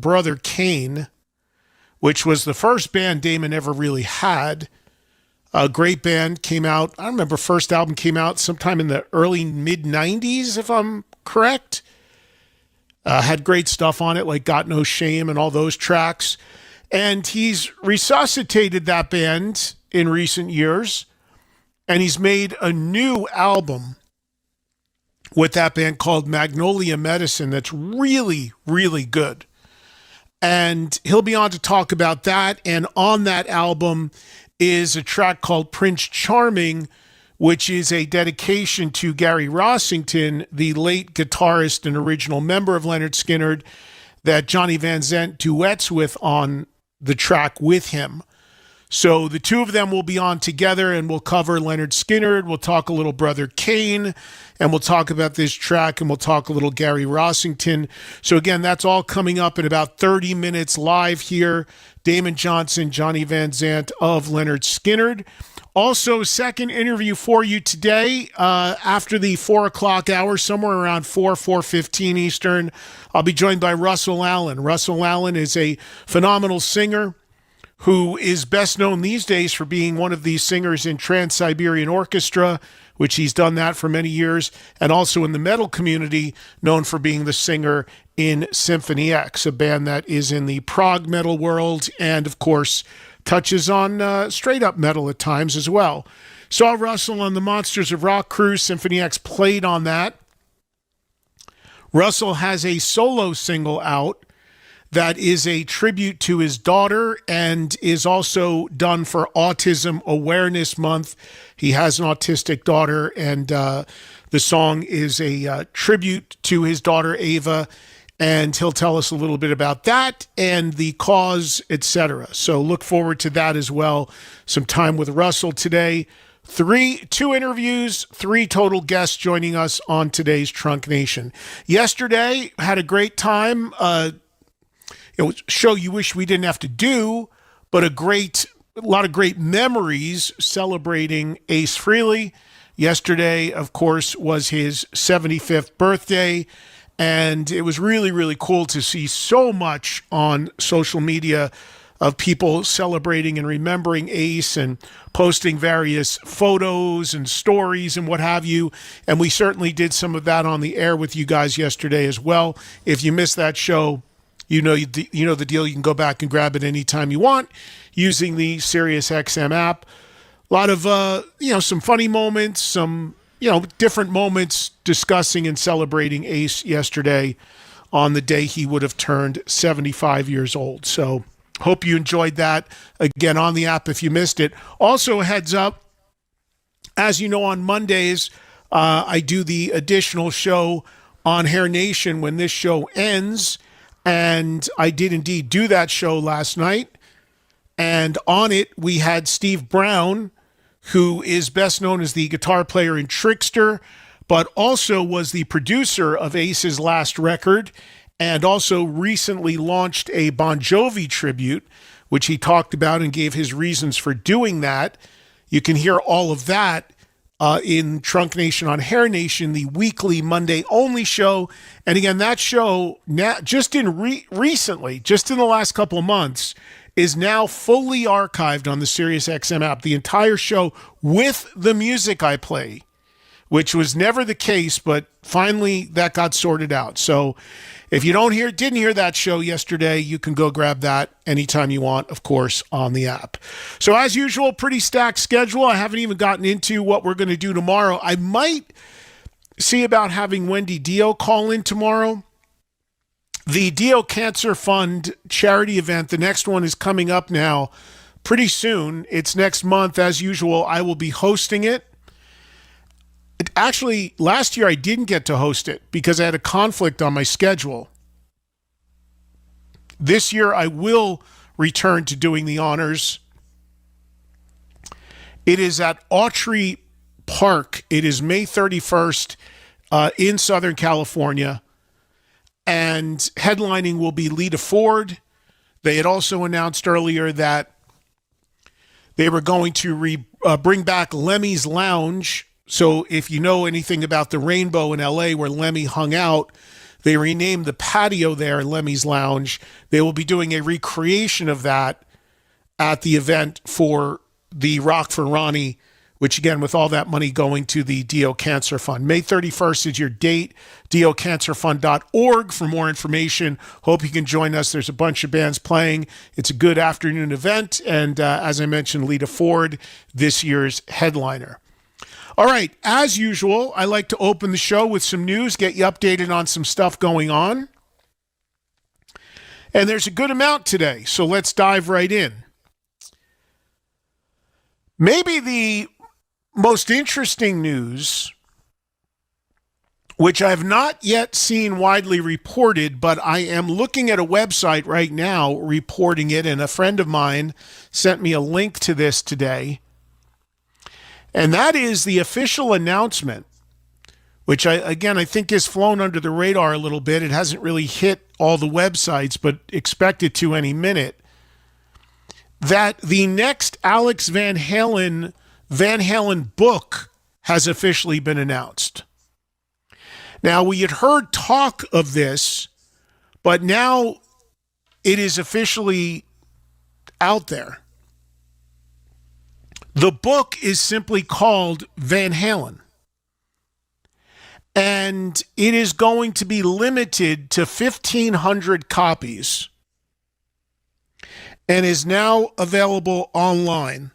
Brother Kane, which was the first band Damon ever really had. A great band, came out, I remember first album came out sometime in the early mid-90s, if I'm correct. Had great stuff on it, like Got No Shame and all those tracks. And he's resuscitated that band in recent years, and he's made a new album with that band called Magnolia Medicine that's really, really good. And he'll be on to talk about that. And on that album is a track called Prince Charming, which is a dedication to Gary Rossington, the late guitarist and original member of Lynyrd Skynyrd, that Johnny Van Zant duets with on the track with him. So the two of them will be on together, and we'll cover Lynyrd Skynyrd, we'll talk a little Brother Kane, and we'll talk about this track, and we'll talk a little Gary Rossington. So again, that's all coming up in about 30 minutes live here. Damon Johnson, Johnny Van Zant of Lynyrd Skynyrd. Also, second interview for you today after the 4 o'clock hour, somewhere around 4:15 Eastern. I'll be joined by Russell Allen. Russell Allen is a phenomenal singer who is best known these days for being one of the singers in Trans-Siberian Orchestra, which he's done that for many years, and also in the metal community, known for being the singer in Symphony X, a band that is in the prog metal world and, of course, touches on straight-up metal at times as well. Saw Russell on the Monsters of Rock cruise. Symphony X played on that. Russell has a solo single out that is a tribute to his daughter and is also done for Autism Awareness Month. He has an autistic daughter, and the song is a tribute to his daughter, Ava, and he'll tell us a little bit about that and the cause, etc. So look forward to that as well. Some time with Russell today. Two interviews, 3 total guests joining us on today's Trunk Nation. Yesterday, had a great time. Show you wish we didn't have to do, but a lot of great memories celebrating Ace Frehley. Yesterday, of course, was his 75th birthday, and it was really, really cool to see so much on social media of people celebrating and remembering Ace and posting various photos and stories and what have you. And we certainly did some of that on the air with you guys yesterday as well. If you missed that show, you know the deal. You can go back and grab it anytime you want using the SiriusXM app. A lot of some funny moments, some different moments discussing and celebrating Ace yesterday on the day he would have turned 75 years old. So hope you enjoyed that. Again, on the app if you missed it. Also, a heads up, as you know, on Mondays I do the additional show on Hair Nation when this show ends. And I did indeed do that show last night. And on it, we had Steve Brown, who is best known as the guitar player in Trickster, but also was the producer of Ace's last record, and also recently launched a Bon Jovi tribute, which he talked about and gave his reasons for doing that. You can hear all of that in Trunk Nation on Hair Nation, the weekly Monday-only show. And again, that show, recently, just in the last couple of months, is now fully archived on the SiriusXM app. The entire show with the music I play, which was never the case, but finally that got sorted out. So if you didn't hear that show yesterday, you can go grab that anytime you want, of course, on the app. So as usual, pretty stacked schedule. I haven't even gotten into what we're going to do tomorrow. I might see about having Wendy Dio call in tomorrow. The Dio Cancer Fund charity event, the next one is coming up now pretty soon. It's next month. As usual, I will be hosting it. Actually, last year I didn't get to host it because I had a conflict on my schedule. This year I will return to doing the honors. It is at Autry Park. It is May 31st in Southern California. And headlining will be Lita Ford. They had also announced earlier that they were going to bring back Lemmy's Lounge. So if you know anything about the Rainbow in LA where Lemmy hung out, They renamed the patio there Lemmy's Lounge. They will be doing a recreation of that at the event for the Rock for Ronnie, which again, with all that money going to the DO Cancer Fund. May 31st is your date, docancerfund.org for more information. Hope you can join us. There's a bunch of bands playing. It's a good afternoon event. And as I mentioned, Lita Ford, this year's headliner. All right, as usual, I like to open the show with some news, get you updated on some stuff going on. And there's a good amount today, so let's dive right in. Maybe the most interesting news, which I have not yet seen widely reported, but I am looking at a website right now reporting it, and a friend of mine sent me a link to this today. And that is the official announcement, which I think has flown under the radar a little bit. It hasn't really hit all the websites, but expect it to any minute, that the next Alex Van Halen book has officially been announced. Now, we had heard talk of this, but now it is officially out there. The book is simply called Van Halen, and it is going to be limited to 1,500 copies and is now available online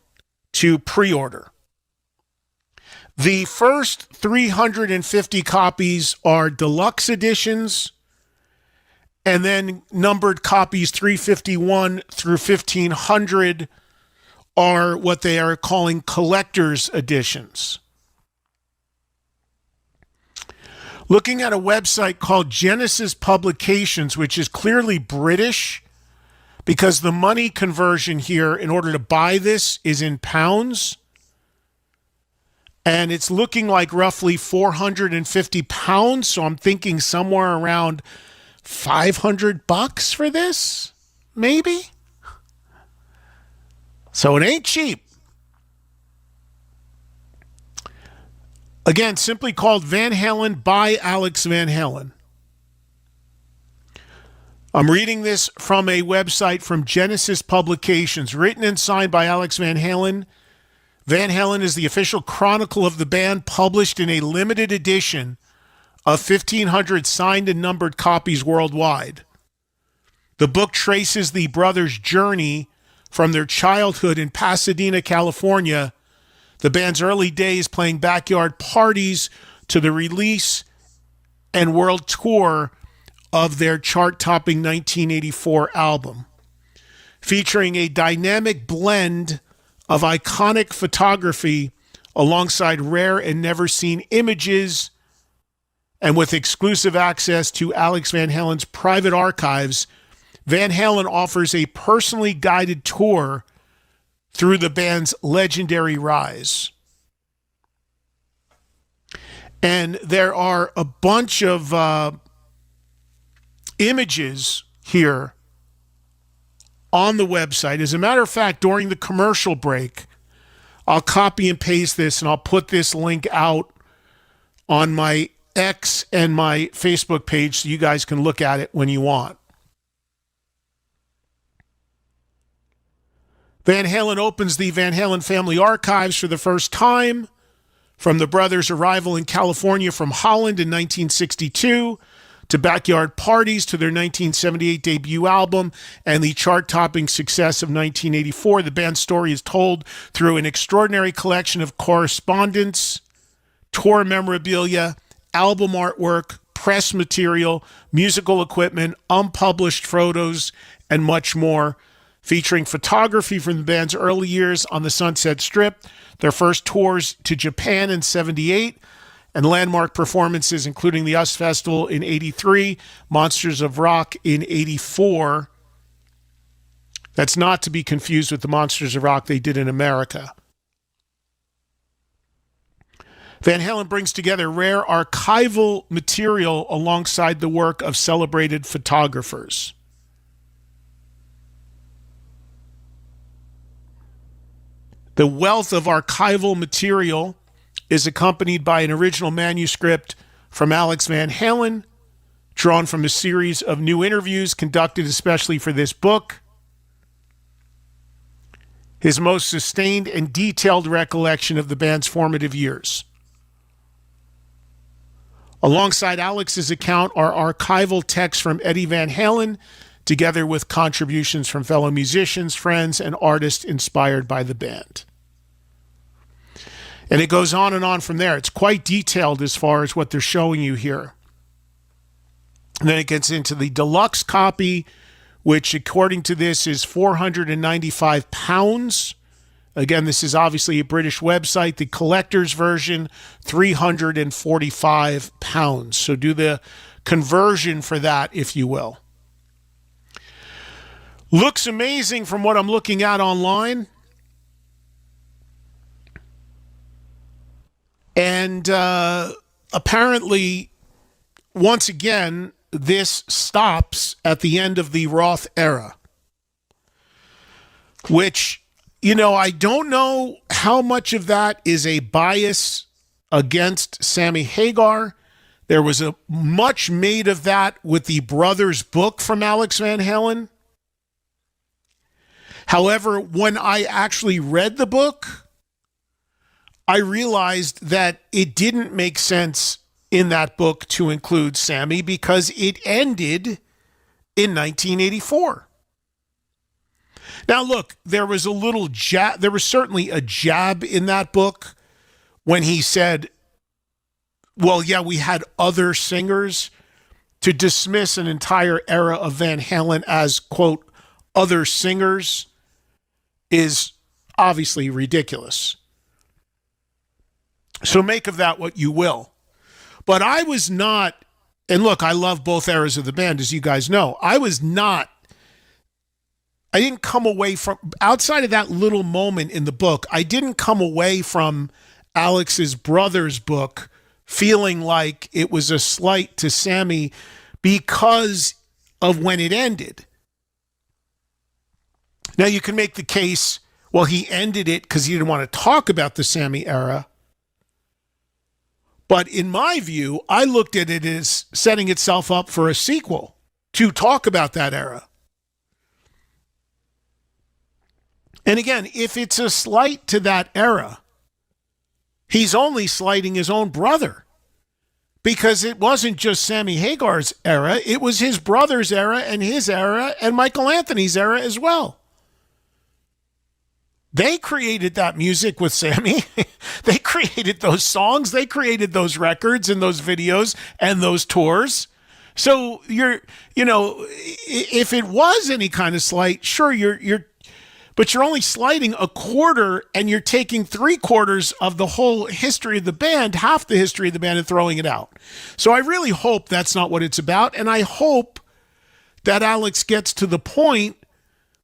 to pre-order. The first 350 copies are deluxe editions, and then numbered copies 351 through 1,500 are what they are calling collector's editions. Looking at a website called Genesis Publications, which is clearly British, because the money conversion here in order to buy this is in pounds, and it's looking like roughly 450 pounds, so I'm thinking somewhere around $500 for this, maybe? So it ain't cheap. Again, simply called Van Halen by Alex Van Halen. I'm reading this from a website from Genesis Publications, written and signed by Alex Van Halen. Van Halen is the official chronicle of the band, published in a limited edition of 1,500 signed and numbered copies worldwide. The book traces the brothers' journey from their childhood in Pasadena, California, the band's early days playing backyard parties, to the release and world tour of their chart-topping 1984 album, featuring a dynamic blend of iconic photography alongside rare and never-seen images, and with exclusive access to Alex Van Halen's private archives. Van Halen offers a personally guided tour through the band's legendary rise. And there are a bunch of images here on the website. As a matter of fact, during the commercial break, I'll copy and paste this and I'll put this link out on my X and my Facebook page so you guys can look at it when you want. Van Halen opens the Van Halen family archives for the first time, from the brothers' arrival in California from Holland in 1962 to backyard parties to their 1978 debut album and the chart-topping success of 1984. The band's story is told through an extraordinary collection of correspondence, tour memorabilia, album artwork, press material, musical equipment, unpublished photos, and much more, featuring photography from the band's early years on the Sunset Strip, their first tours to Japan in 78, and landmark performances including the US Festival in 83, Monsters of Rock in 84. That's not to be confused with the Monsters of Rock they did in America. Van Halen brings together rare archival material alongside the work of celebrated photographers. The wealth of archival material is accompanied by an original manuscript from Alex Van Halen, drawn from a series of new interviews conducted especially for this book. His most sustained and detailed recollection of the band's formative years. Alongside Alex's account are archival texts from Eddie Van Halen, together with contributions from fellow musicians, friends, and artists inspired by the band. And it goes on and on from there. It's quite detailed as far as what they're showing you here. And then it gets into the deluxe copy, which according to this is £495. Again, this is obviously a British website. The collector's version, £345. So do the conversion for that, if you will. Looks amazing from what I'm looking at online. And apparently, once again, this stops at the end of the Roth era, which, I don't know how much of that is a bias against Sammy Hagar. There was a much made of that with the Brothers book from Alex Van Halen. However, when I actually read the book, I realized that it didn't make sense in that book to include Sammy because it ended in 1984. Now, look, there was a little jab. There was certainly a jab in that book when he said, well, yeah, we had other singers, to dismiss an entire era of Van Halen as, quote, other singers is obviously ridiculous. So make of that what you will. But I was not, and look, I love both eras of the band, as you guys know. I didn't come away from, outside of that little moment in the book, I didn't come away from Alex's Brothers book feeling like it was a slight to Sammy because of when it ended. Now, you can make the case, well, he ended it because he didn't want to talk about the Sammy era. But in my view, I looked at it as setting itself up for a sequel to talk about that era. And again, if it's a slight to that era, he's only slighting his own brother. Because it wasn't just Sammy Hagar's era, it was his brother's era and his era and Michael Anthony's era as well. They created that music with Sammy. They created those songs. They created those records and those videos and those tours. So if it was any kind of slight, sure, but you're only slighting a quarter and you're taking 3/4 of the whole history of the band, half the history of the band, and throwing it out. So I really hope that's not what it's about. And I hope that Alex gets to the point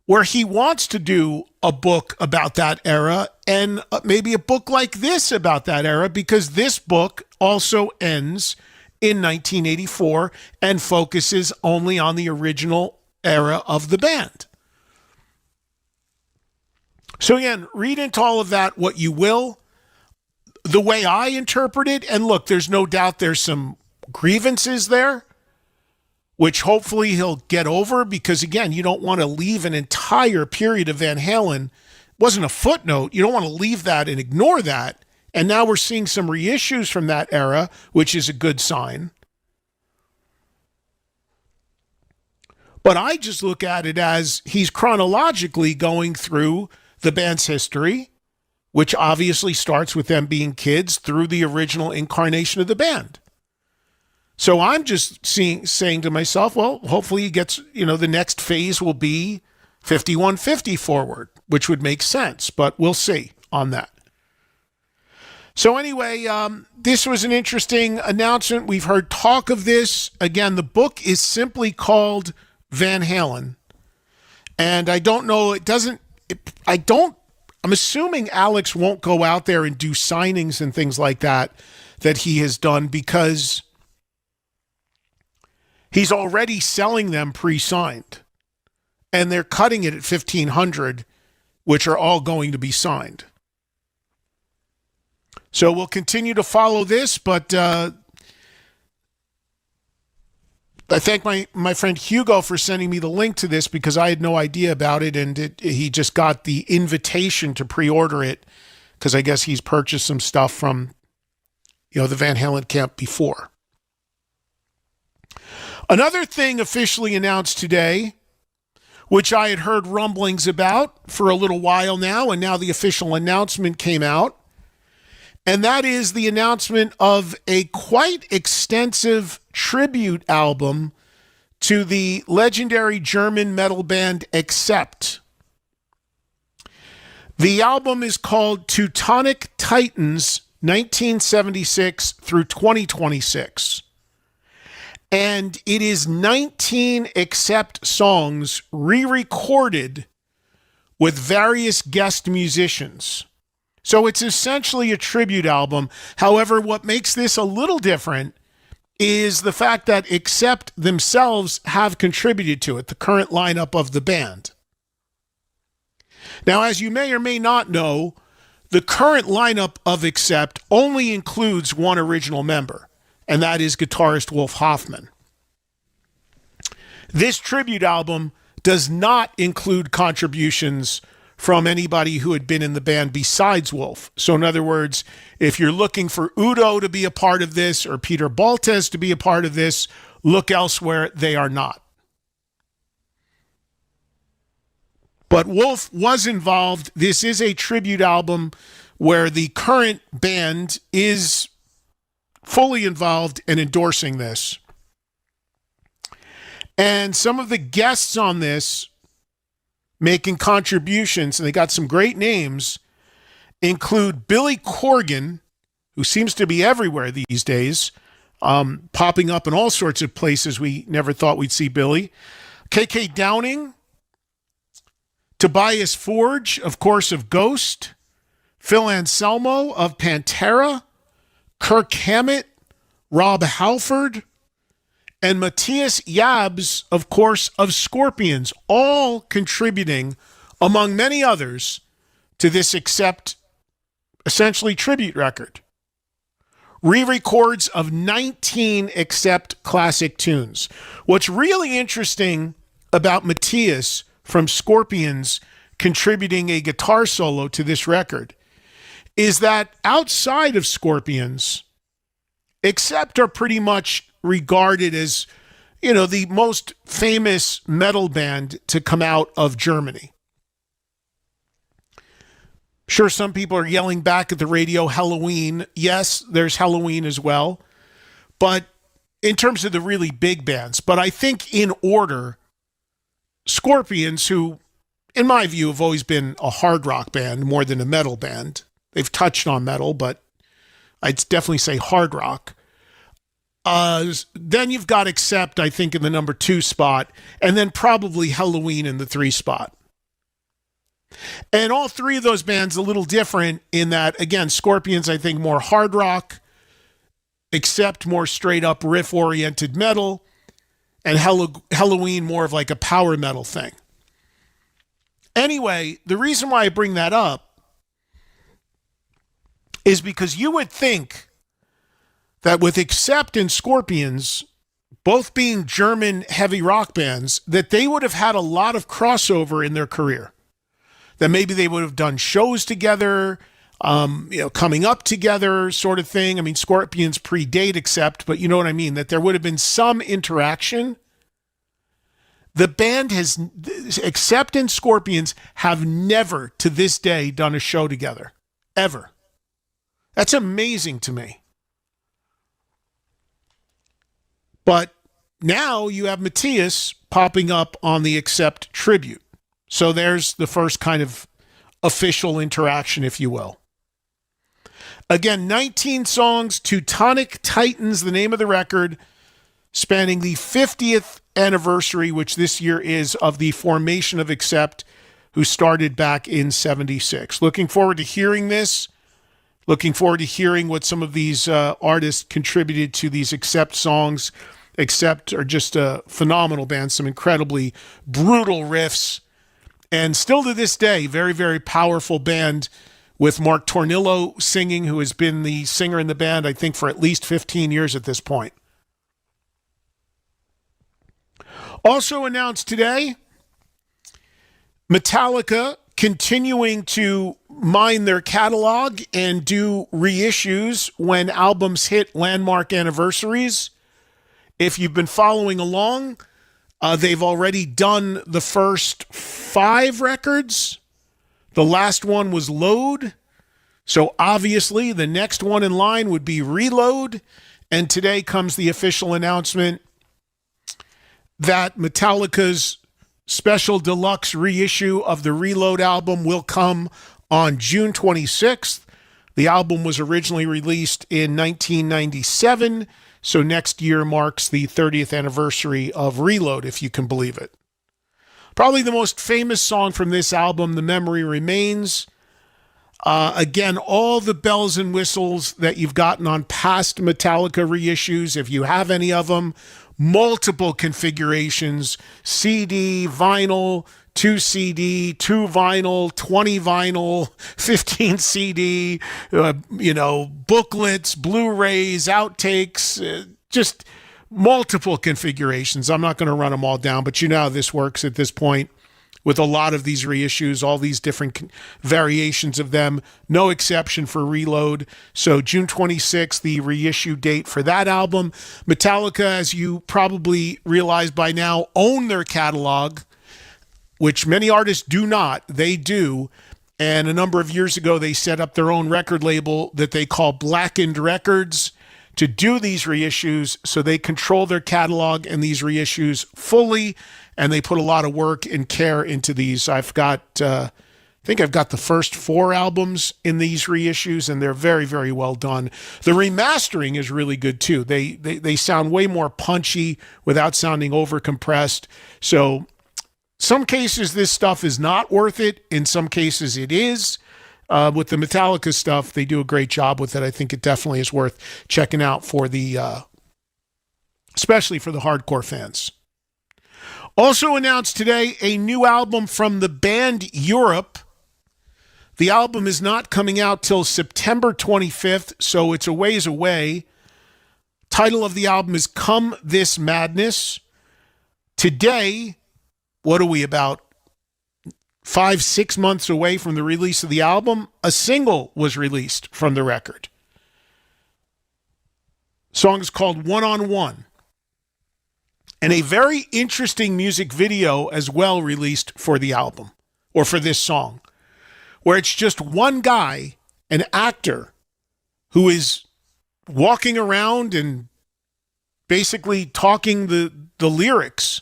where he wants to do a book about that era and maybe a book like this about that era, because this book also ends in 1984 and focuses only on the original era of the band. So again, read into all of that what you will. The way I interpret it, and look, there's no doubt there's some grievances there, which hopefully he'll get over, because again, you don't want to leave an entire period of Van Halen. It wasn't a footnote. You don't want to leave that and ignore that. And now we're seeing some reissues from that era, which is a good sign. But I just look at it as he's chronologically going through the band's history, which obviously starts with them being kids through the original incarnation of the band. So I'm just saying to myself, well, hopefully he gets, the next phase will be 5150 forward, which would make sense, but we'll see on that. So anyway, this was an interesting announcement. We've heard talk of this. Again, the book is simply called Van Halen. And I don't know, I'm assuming Alex won't go out there and do signings and things like that he has done, because he's already selling them pre-signed, and they're cutting it at 1,500, which are all going to be signed. So we'll continue to follow this, but I thank my friend Hugo for sending me the link to this because I had no idea about it, and he just got the invitation to pre-order it because I guess he's purchased some stuff from, the Van Halen camp before. Another thing officially announced today, which I had heard rumblings about for a little while now, and now the official announcement came out, and that is the announcement of a quite extensive tribute album to the legendary German metal band Accept. The album is called Teutonic Titans 1976 through 2026. And it is 19 Accept songs re-recorded with various guest musicians. So it's essentially a tribute album. However, what makes this a little different is the fact that Accept themselves have contributed to it, the current lineup of the band. Now, as you may or may not know, the current lineup of Accept only includes one original member, and that is guitarist Wolf Hoffmann. This tribute album does not include contributions from anybody who had been in the band besides Wolf. So in other words, if you're looking for Udo to be a part of this or Peter Baltes to be a part of this, look elsewhere. They are not. But Wolf was involved. This is a tribute album where the current band is fully involved in endorsing this. And some of the guests on this making contributions, and they got some great names, include Billy Corgan, who seems to be everywhere these days, popping up in all sorts of places we never thought we'd see Billy. KK Downing, Tobias Forge, of course, of Ghost, Phil Anselmo of Pantera, Kirk Hammett, Rob Halford, and Matthias Yabs, of course, of Scorpions, all contributing, among many others, to this Accept, essentially, tribute record. Re-records of 19 Accept classic tunes. What's really interesting about Matthias from Scorpions contributing a guitar solo to this record is that outside of Scorpions, Accept are pretty much regarded as, the most famous metal band to come out of Germany. Sure, some people are yelling back at the radio, Halloween. Yes, there's Halloween as well. But in terms of the really big bands, but I think in order, Scorpions, who, in my view, have always been a hard rock band more than a metal band. They've touched on metal, but I'd definitely say hard rock. Then you've got Accept, I think, in the number 2 spot, and then probably Halloween in the 3 spot. And all three of those bands a little different in that, again, Scorpions, I think, more hard rock, Accept more straight up riff-oriented metal, and Halloween more of like a power metal thing. Anyway, the reason why I bring that up is because you would think that with Accept and Scorpions, both being German heavy rock bands, that they would have had a lot of crossover in their career. That maybe they would have done shows together, coming up together sort of thing. I mean, Scorpions predate Accept, but you know what I mean, that there would have been some interaction. The band has, Accept and Scorpions have never to this day done a show together. Ever. That's amazing to me. But now you have Matthias popping up on the Accept tribute. So there's the first kind of official interaction, if you will. Again, 19 songs, Teutonic Titans, the name of the record, spanning the 50th anniversary, which this year is, of the formation of Accept, who started back in 76. Looking forward to hearing this. Looking forward to hearing what some of these artists contributed to these Accept songs. Accept are just a phenomenal band, some incredibly brutal riffs, and still to this day, very, very powerful band with Mark Tornillo singing, who has been the singer in the band, I think, for at least 15 years at this point. Also announced today, Metallica continuing to mine their catalog and do reissues when albums hit landmark anniversaries. If you've been following along, they've already done the first 5 records. The last one was Load. So obviously the next one in line would be Reload. And today comes the official announcement that Metallica's special deluxe reissue of the Reload album will come on June 26th. The album was originally released in 1997, so next year marks the 30th anniversary of Reload, if you can believe it. Probably the most famous song from this album, The Memory Remains. Again, all the bells and whistles that you've gotten on past Metallica reissues, if you have any of them, multiple configurations, CD, vinyl, 2 CD, 2 vinyl, 20 vinyl, 15 CD, booklets, Blu-rays, outtakes, just multiple configurations. I'm not going to run them all down, but you know how this works at this point with a lot of these reissues, all these different variations of them, no exception for Reload. So June 26th, the reissue date for that album. Metallica, as you probably realize by now, own their catalog, which many artists do not. They do. And a number of years ago, they set up their own record label that they call Blackened Records to do these reissues. So they control their catalog and these reissues fully, and they put a lot of work and care into these. I think I've got the first 4 albums in these reissues, and they're very, very well done. The remastering is really good too. They sound way more punchy without sounding overcompressed. So some cases this stuff is not worth it. In some cases it is. With the Metallica stuff, they do a great job with it. I think it definitely is worth checking out for especially for the hardcore fans. Also announced today, a new album from the band Europe. The album is not coming out till September 25th, so it's a ways away. Title of the album is Come This Madness. Today, what are we, about 5-6 months away from the release of the album? A single was released from the record. The song is called One on One. And a very interesting music video as well released for the album, or for this song, where it's just one guy, an actor, who is walking around and basically talking the lyrics.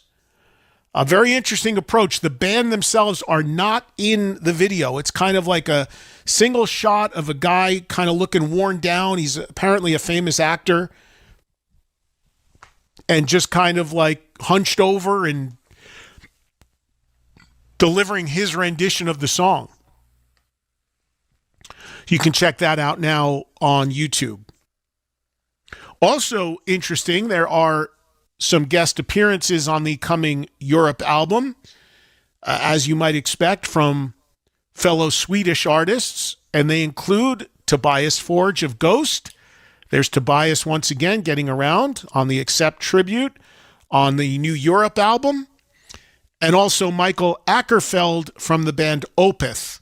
A very interesting approach. The band themselves are not in the video. It's kind of like a single shot of a guy kind of looking worn down. He's apparently a famous actor. And just kind of like hunched over and delivering his rendition of the song. You can check that out now on YouTube. Also interesting, there are some guest appearances on the coming Europe album, as you might expect from fellow Swedish artists, and they include Tobias Forge of Ghost. There's Tobias once again getting around on the Accept tribute on the new Europe album. And also Michael Ackerfeld from the band Opeth,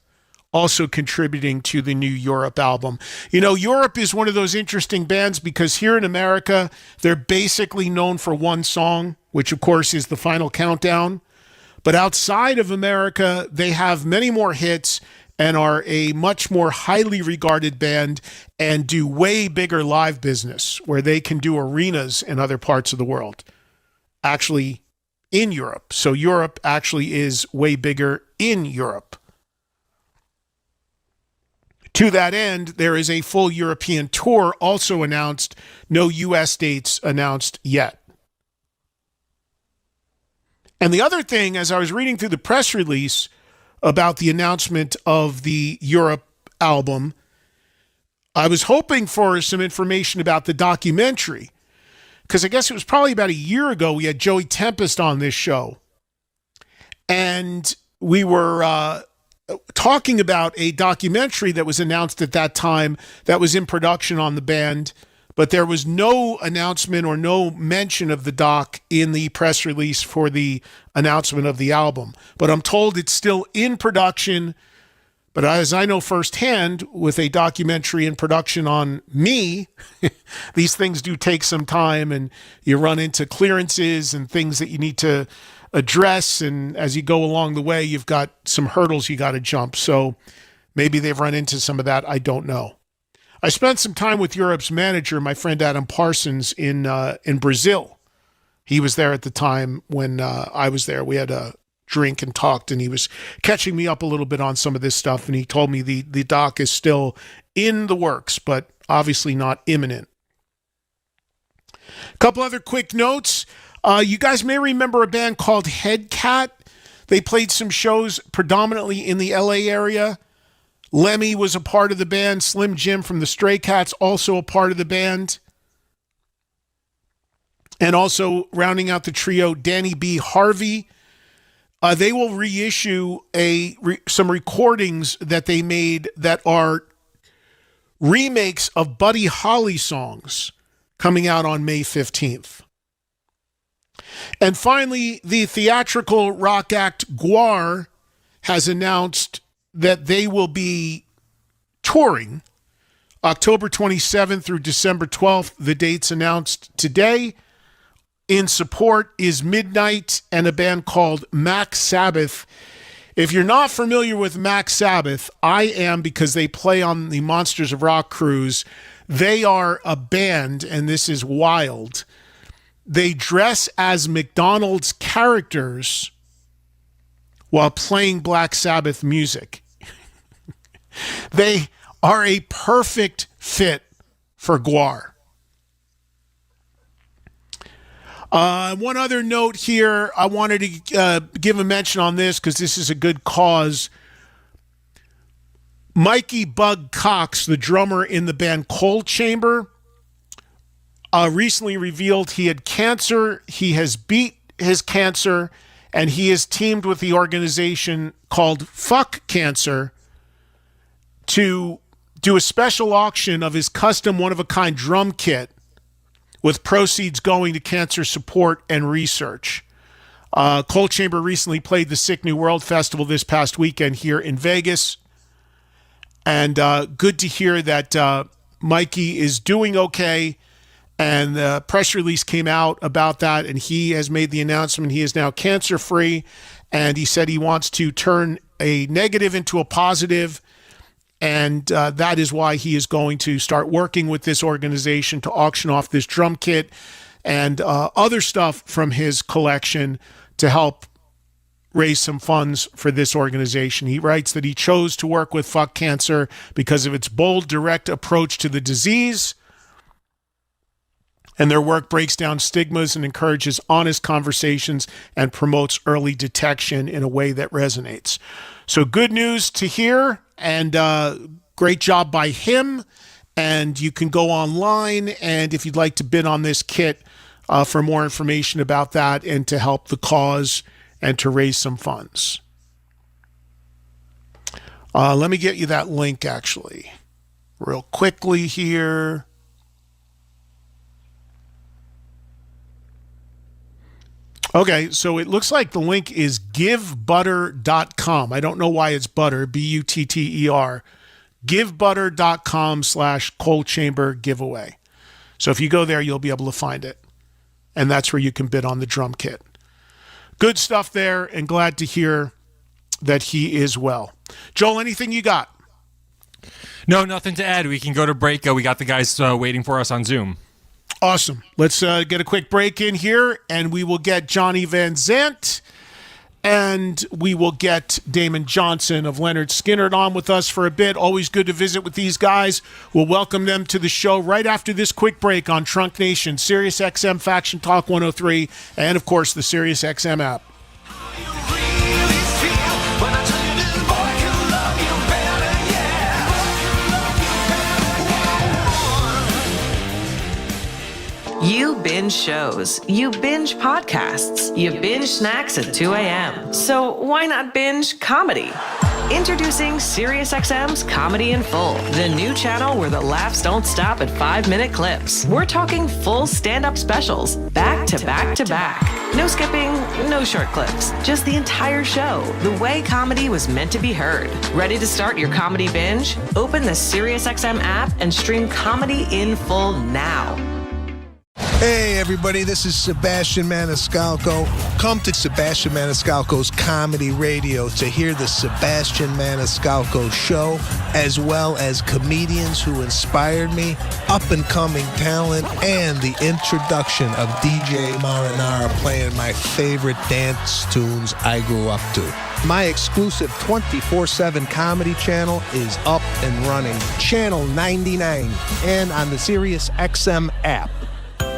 also contributing to the new Europe album. You know, Europe is one of those interesting bands because here in America, they're basically known for one song, which of course is The Final Countdown. But outside of America, they have many more hits and are a much more highly regarded band and do way bigger live business where they can do arenas in other parts of the world, actually in Europe. So Europe actually is way bigger in Europe. To that end, there is a full European tour also announced, no U.S. dates announced yet. And the other thing, as I was reading through the press release about the announcement of the Europe album, I was hoping for some information about the documentary, because I guess it was probably about a year ago we had Joey Tempest on this show, and we were talking about a documentary that was announced at that time that was in production on the band But there was no announcement or no mention of the doc in the press release for the announcement of the album. But I'm told it's still in production. But as I know firsthand, with a documentary in production on me, these things do take some time, and you run into clearances and things that you need to address. And as you go along the way, you've got some hurdles you got to jump. So maybe they've run into some of that. I don't know. I spent some time with Europe's manager, my friend Adam Parsons, in Brazil. He was there at the time when I was there. We had a drink and talked, and he was catching me up a little bit on some of this stuff, and he told me the doc is still in the works, but obviously not imminent. A couple other quick notes. You guys may remember a band called Headcat. They played some shows predominantly in the LA area. Lemmy was a part of the band. Slim Jim from the Stray Cats, also a part of the band. And also rounding out the trio, Danny B. Harvey. They will reissue some recordings that they made that are remakes of Buddy Holly songs coming out on May 15th. And finally, the theatrical rock act Gwar has announced that they will be touring October 27th through December 12th. The dates announced today. In support is Midnight and a band called Mac Sabbath. If you're not familiar with Mac Sabbath, I am, because they play on the Monsters of Rock cruise. They are a band, and this is wild. They dress as McDonald's characters while playing Black Sabbath music. They are a perfect fit for Gwar. One other note here, I wanted to give a mention on this because this is a good cause. Mikey Bug Cox, the drummer in the band Coal Chamber, recently revealed he had cancer. He has beat his cancer, and he has teamed with the organization called Fuck Cancer to do a special auction of his custom one-of-a-kind drum kit, with proceeds going to cancer support and research. Coal Chamber recently played the Sick New World Festival this past weekend here in Vegas. And good to hear that Mikey is doing okay. And the press release came out about that, and he has made the announcement he is now cancer-free. And he said he wants to turn a negative into a positive. And that is why he is going to start working with this organization to auction off this drum kit and other stuff from his collection to help raise some funds for this organization. He writes that he chose to work with Fuck Cancer because of its bold, direct approach to the disease, and their work breaks down stigmas and encourages honest conversations and promotes early detection in a way that resonates. So good news to hear, and great job by him. And you can go online, and if you'd like to bid on this kit for more information about that and to help the cause and to raise some funds. Let me get you that link, actually, real quickly here. Okay, so it looks like the link is givebutter.com. I don't know why it's butter, Butter. Givebutter.com/Coal Chamber giveaway. So if you go there, you'll be able to find it. And that's where you can bid on the drum kit. Good stuff there, and glad to hear that he is well. Joel, anything you got? No, nothing to add. We can go to break. We got the guys waiting for us on Zoom. Awesome. Let's get a quick break in here, and we will get Johnny Van Zant, and we will get Damon Johnson of Leonard Skinner on with us for a bit. Always good to visit with these guys. We'll welcome them to the show right after this quick break on Trunk Nation, Sirius XM Faction Talk 103, and, of course, the Sirius XM app. You binge shows, you binge podcasts, you binge snacks at 2 a.m. So why not binge comedy? Introducing SiriusXM's Comedy in Full, the new channel where the laughs don't stop at 5-minute clips. We're talking full stand-up specials, back to back to back. No skipping, no short clips, just the entire show, the way comedy was meant to be heard. Ready to start your comedy binge? Open the SiriusXM app and stream Comedy in Full now. Hey everybody, this is Sebastian Maniscalco. Come to Sebastian Maniscalco's Comedy Radio to hear the Sebastian Maniscalco Show, as well as comedians who inspired me, up-and-coming talent, and the introduction of DJ Marinara playing my favorite dance tunes I grew up to. My exclusive 24/7 comedy channel is up and running. Channel 99 and on the SiriusXM app.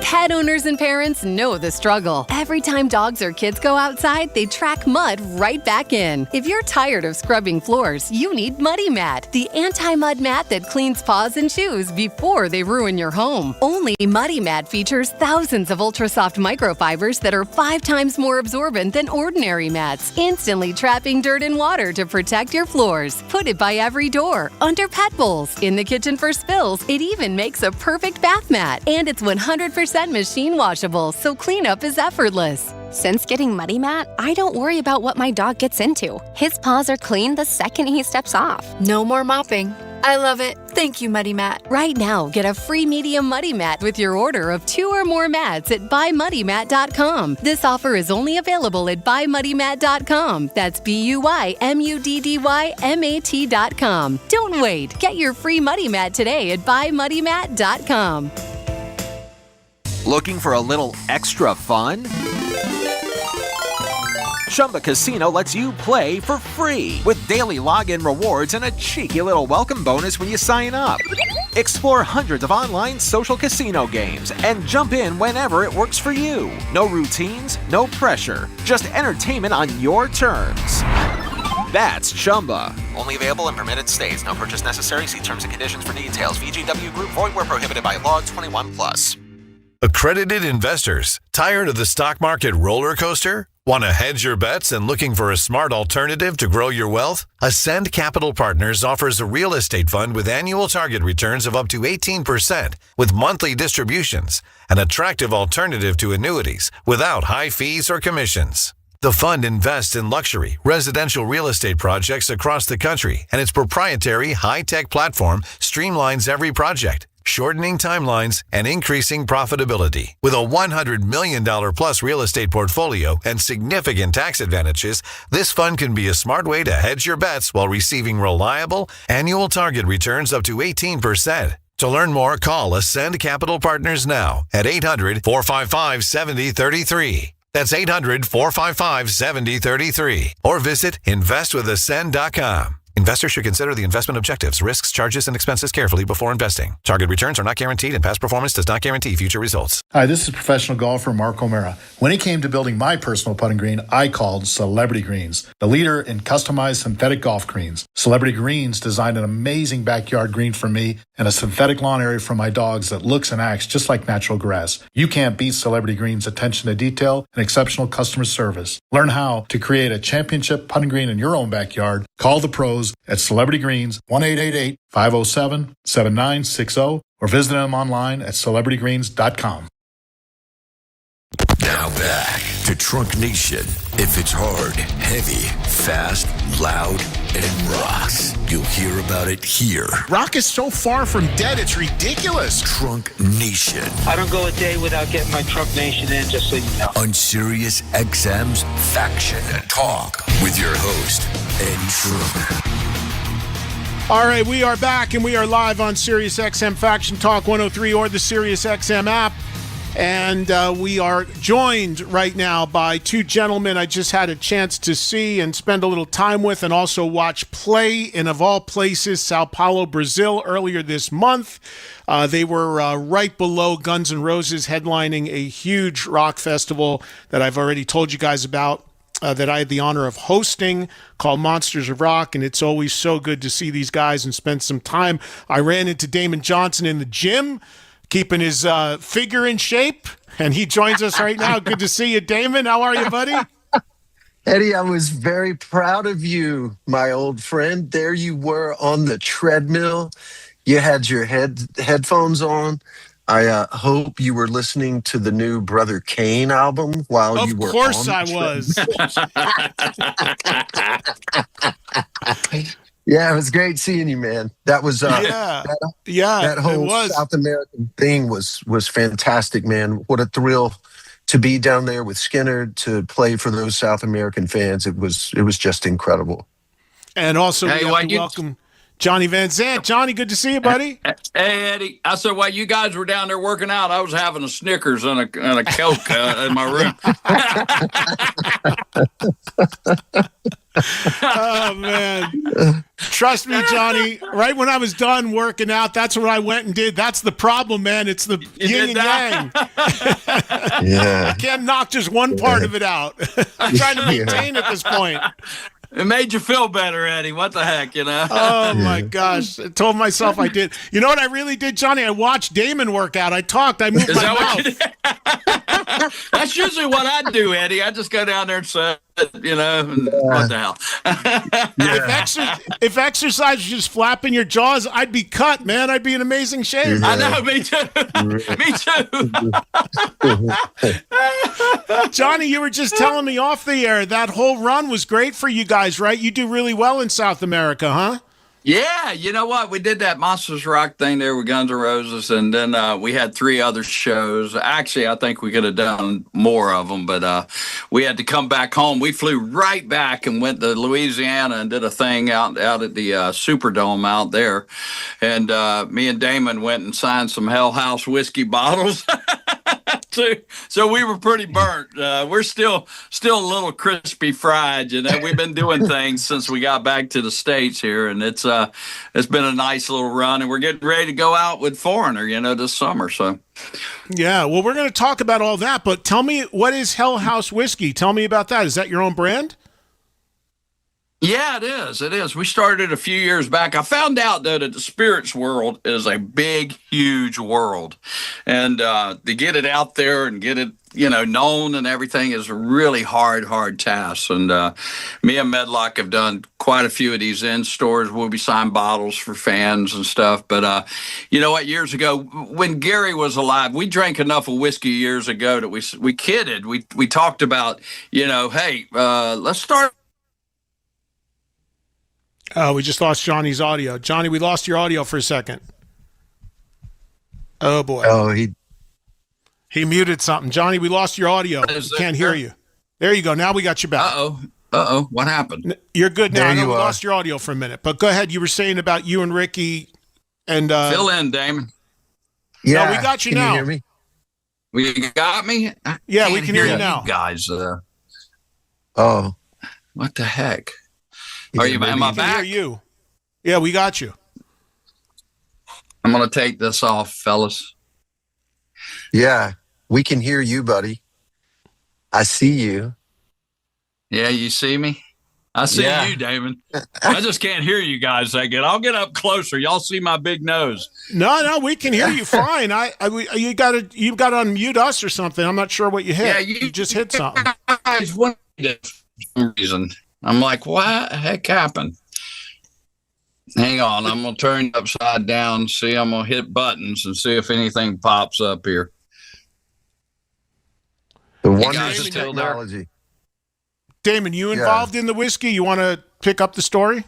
Pet owners and parents know the struggle. Every time dogs or kids go outside, they track mud right back in. If you're tired of scrubbing floors, you need Muddy Mat, the anti-mud mat that cleans paws and shoes before they ruin your home. Only Muddy Mat features thousands of ultra-soft microfibers that are 5 times more absorbent than ordinary mats, instantly trapping dirt and water to protect your floors. Put it by every door, under pet bowls, in the kitchen for spills. It even makes a perfect bath mat, and it's 100% machine washable, so cleanup is effortless. Since getting Muddy Mat, I don't worry about what my dog gets into. His paws are clean the second he steps off. No more mopping. I love it. Thank you, Muddy Mat. Right now, get a free medium Muddy Mat with your order of 2 or more mats at buymuddymat.com. This offer is only available at buymuddymat.com. That's BUYMUDDYMAT.com. Don't wait. Get your free Muddy Mat today at buymuddymat.com. Looking for a little extra fun? Chumba Casino lets you play for free with daily login rewards and a cheeky little welcome bonus when you sign up. Explore hundreds of online social casino games and jump in whenever it works for you. No routines, no pressure, just entertainment on your terms. That's Chumba. Only available in permitted states. No purchase necessary. See terms and conditions for details. VGW Group. Void where prohibited by law. 21+. Accredited investors, tired of the stock market roller coaster? Want to hedge your bets and looking for a smart alternative to grow your wealth? Ascend Capital Partners offers a real estate fund with annual target returns of up to 18% with monthly distributions, an attractive alternative to annuities without high fees or commissions. The fund invests in luxury, residential real estate projects across the country, and its proprietary high-tech platform streamlines every project, shortening timelines and increasing profitability. With a $100 million plus real estate portfolio and significant tax advantages, this fund can be a smart way to hedge your bets while receiving reliable annual target returns up to 18%. To learn more, call Ascend Capital Partners now at 800-455-7033. That's 800-455-7033. Or visit investwithascend.com. Investors should consider the investment objectives, risks, charges, and expenses carefully before investing. Target returns are not guaranteed, and past performance does not guarantee future results. Hi, this is professional golfer Mark O'Mara. When it came to building my personal putting green, I called Celebrity Greens, the leader in customized synthetic golf greens. Celebrity Greens designed an amazing backyard green for me and a synthetic lawn area for my dogs that looks and acts just like natural grass. You can't beat Celebrity Greens' attention to detail and exceptional customer service. Learn how to create a championship putting green in your own backyard. Call the pros at Celebrity Greens, 1-888-507-7960, or visit them online at celebritygreens.com. Now back to Trunk Nation. If it's hard, heavy, fast, loud, and rocks, you'll hear about it here. Rock is so far from dead, it's ridiculous. Trunk Nation. I don't go a day without getting my Trunk Nation in, just so you know. On Sirius XM's Faction Talk with your host, Eddie Trunk. All right, we are back and we are live on Sirius XM Faction Talk 103 or the Sirius XM app. And we are joined right now by two gentlemen I just had a chance to see and spend a little time with and also watch play in, of all places, Sao Paulo, Brazil earlier this month. They were right below Guns N' Roses headlining a huge rock festival that I've already told you guys about. That I had the honor of hosting, called Monsters of Rock, and it's always so good to see these guys and spend some time. I ran into Damon Johnson in the gym, keeping his figure in shape, and he joins us right now. Good to see you, Damon. How are you, buddy? Eddie, I was very proud of you, my old friend. There you were on the treadmill. You had your headphones on. I hope you were listening to the new Brother Kane album while you were Of course on I the was. Yeah, it was great seeing you, man. That was that whole it was. South American thing was fantastic, man. What a thrill to be down there with Skinner to play for those South American fans. It was just incredible. And also we have to welcome Johnny Van Zant. Johnny, good to see you, buddy. Hey, Eddie. I said, while you guys were down there working out, I was having a Snickers and a Coke in my room. Oh, man. Trust me, Johnny, right when I was done working out, that's what I went and did. That's the problem, man. It's the yin and yang. Yeah. I can't knock just one part of it out. I'm trying to maintain at this point. It made you feel better, Eddie. What the heck, you know? Oh, my gosh. I told myself I did. You know what I really did, Johnny? I watched Damon work out. I talked. I moved my mouth. That's usually what I do, Eddie. I just go down there and say, you know, what the hell. If exercise was just flapping your jaws, I'd be cut, man. I'd be in amazing shape. I know, me too. Johnny, you were just telling me off the air that whole run was great for you guys, right? You do really well in South America, huh? Yeah, you know what? We did that Monsters Rock thing there with Guns N' Roses, and then we had 3 other shows. Actually, I think we could have done more of them, but we had to come back home. We flew right back and went to Louisiana and did a thing out at the Superdome out there. And me and Damon went and signed some Hell House whiskey bottles. So we were pretty burnt. We're still a little crispy fried. You know, we've been doing things since we got back to the States here, and it's been a nice little run. And we're getting ready to go out with Foreigner, you know, this summer. So yeah, well, we're going to talk about all that. But tell me, what is Hell House whiskey? Tell me about that. Is that your own brand? Yeah, it is. It is. We started a few years back. I found out, though, that the spirits world is a big, huge world. And to get it out there and get it, you know, known and everything is a really hard task. And me and Medlock have done quite a few of these in stores. We'll be signing bottles for fans and stuff. But you know what? Years ago, when Gary was alive, we drank enough of whiskey years ago that we kidded. We talked about, you know, hey, let's start. Oh, we just lost Johnny's audio. Johnny, we lost your audio for a second. Oh, boy. Oh, he muted something. Johnny, we lost your audio. We can't hear you. There you go. Now we got you back. Uh-oh. What happened? You're good now. There I know you we are. lost your audio for a minute. But go ahead. You were saying about you and Ricky and... Fill in, Damon. yeah. No, we got you Can now. you hear me? We got me? Yeah, we can hear you now. You guys, Oh. what the heck? Yeah, Are you? Am I We can back? hear you. Yeah, we got you. I'm going to take this off, fellas. Yeah, we can hear you, buddy. I see you. Yeah, you see me? I see Yeah. you, Damon. I just can't hear you guys that good. I'll get up closer. Y'all see my big nose. No, we can hear you fine. You got to unmute us or something. I'm not sure what you hit. Yeah, you just hit something. Guys, for some reason. I'm like, what the heck happened? Hang on, I'm going to turn it upside down. See, I'm going to hit buttons and see if anything pops up here. The You wonders guys of still there? technology. Damon, you involved in the whiskey? You want to pick up the story?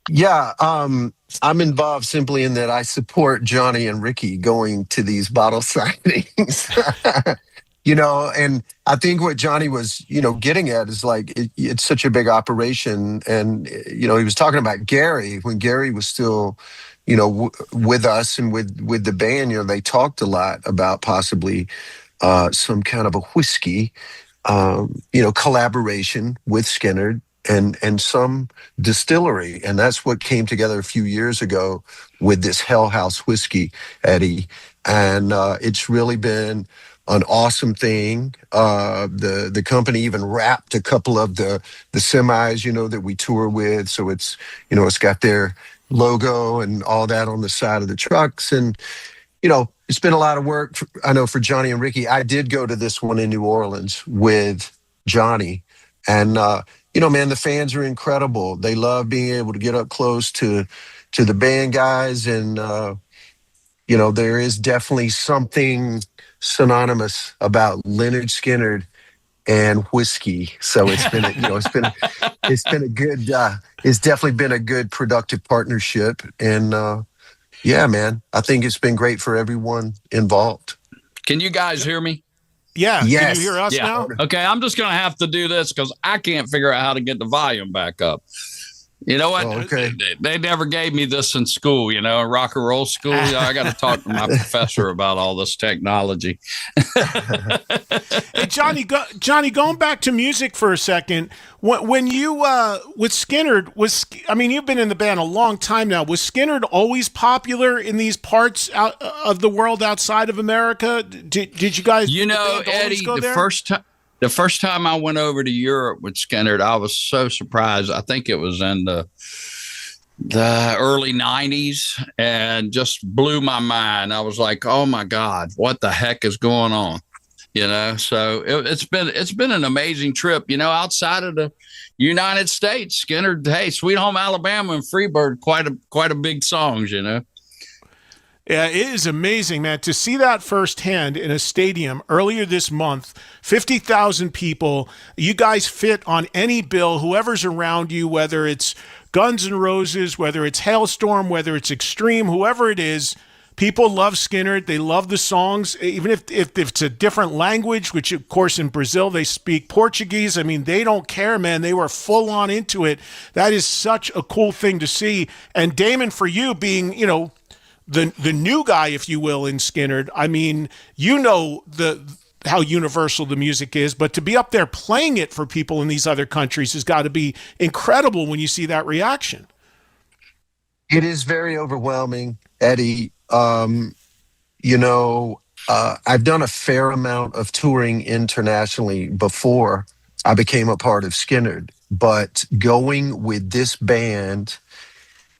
Yeah, I'm involved simply in that I support Johnny and Ricky going to these bottle signings. You know, and I think what Johnny was, you know, getting at is like, it's such a big operation. And, you know, he was talking about Gary when Gary was still, you know, with us and with the band, you know, they talked a lot about possibly some kind of a whiskey, you know, collaboration with Skinner and some distillery. And that's what came together a few years ago with this Hell House whiskey, Eddie. And it's really been an awesome thing. The company even wrapped a couple of the semis, you know, that we tour with. So it's, you know, it's got their logo and all that on the side of the trucks. And, you know, it's been a lot of work, I know, for Johnny and Ricky. I did go to this one in New Orleans with Johnny And man, the fans are incredible. They love being able to get up close to the band guys, and there is definitely something synonymous about Leonard Skinner and whiskey. So it's been it's definitely been a good productive partnership. And yeah, man, I think it's been great for everyone involved. Can you guys hear me? Yeah. Yes. Can you hear us now? Okay, I'm just going to have to do this because I can't figure out how to get the volume back up. You know what? Oh, okay. They never gave me this in school, in rock and roll school. I got to talk to my professor about all this technology. Hey, Johnny, going back to music for a second. When you with Skynyrd, you've been in the band a long time now. Was Skynyrd always popular in these parts of the world outside of America? Did you guys? Eddie, the first time I went over to Europe with Skynyrd, I was so surprised. I think it was in the early 90s, and just blew my mind. I was like, oh my God, what the heck is going on? So it's been an amazing trip, outside of the United States. Skynyrd, hey, Sweet Home Alabama and Freebird, quite a big songs, Yeah, it is amazing, man, to see that firsthand in a stadium earlier this month. 50,000 people. You guys fit on any bill, whoever's around you, whether it's Guns N' Roses, whether it's Hailstorm, whether it's Extreme, whoever it is. People love Skynyrd. They love the songs, even if it's a different language, which, of course, in Brazil, they speak Portuguese. They don't care, man. They were full on into it. That is such a cool thing to see. And Damon, for you being, the new guy, if you will, in Skynyrd, how universal the music is, but to be up there playing it for people in these other countries has got to be incredible when you see that reaction. It is very overwhelming, Eddie. I've done a fair amount of touring internationally before I became a part of Skynyrd, but going with this band,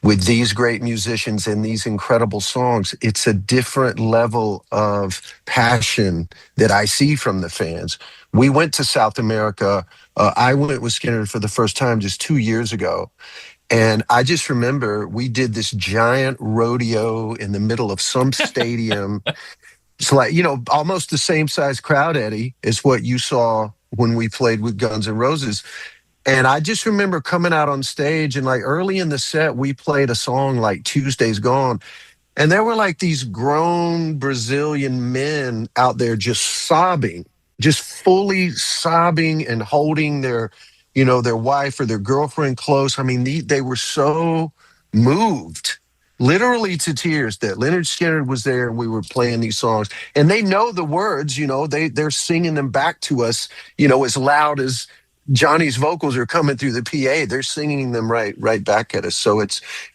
with these great musicians and these incredible songs, it's a different level of passion that I see from the fans. We went to South America. I went with Skynyrd for the first time just 2 years ago. And I just remember we did this giant rodeo in the middle of some stadium. It's like, almost the same size crowd, Eddie, as what you saw when we played with Guns N' Roses. And I just remember coming out on stage, and like early in the set, we played a song like Tuesday's Gone. And there were like these grown Brazilian men out there just sobbing, just fully sobbing and holding their wife or their girlfriend close. They were so moved, literally to tears, that Leonard Skinner was there and we were playing these songs. And they know the words, they're singing them back to us, as loud as Johnny's vocals are coming through the PA. They're singing them right back at us. So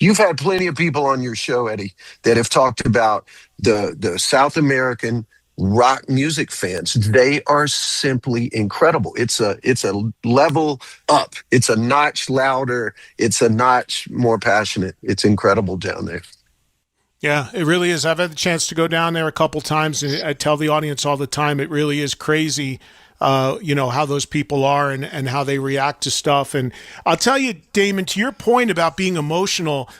you've had plenty of people on your show, Eddie, that have talked about the South American rock music fans. They are simply incredible. It's a level up. It's a notch louder. It's a notch more passionate. It's incredible down there. Yeah, it really is. I've had the chance to go down there a couple times, and I tell the audience all the time, it really is crazy how those people are and how they react to stuff. And I'll tell you, Damon, to your point about being emotional,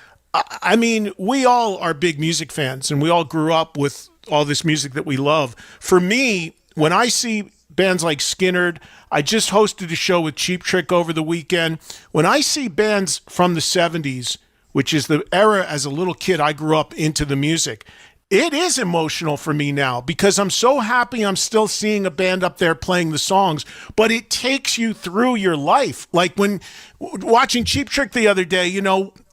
we all are big music fans, and we all grew up with all this music that we love. For me, when I see bands like Skynyrd, I just hosted a show with Cheap Trick over the weekend. When I see bands from the 70s, which is the era as a little kid I grew up into the music, it is emotional for me now because I'm so happy I'm still seeing a band up there playing the songs, but it takes you through your life. Like when watching Cheap Trick the other day,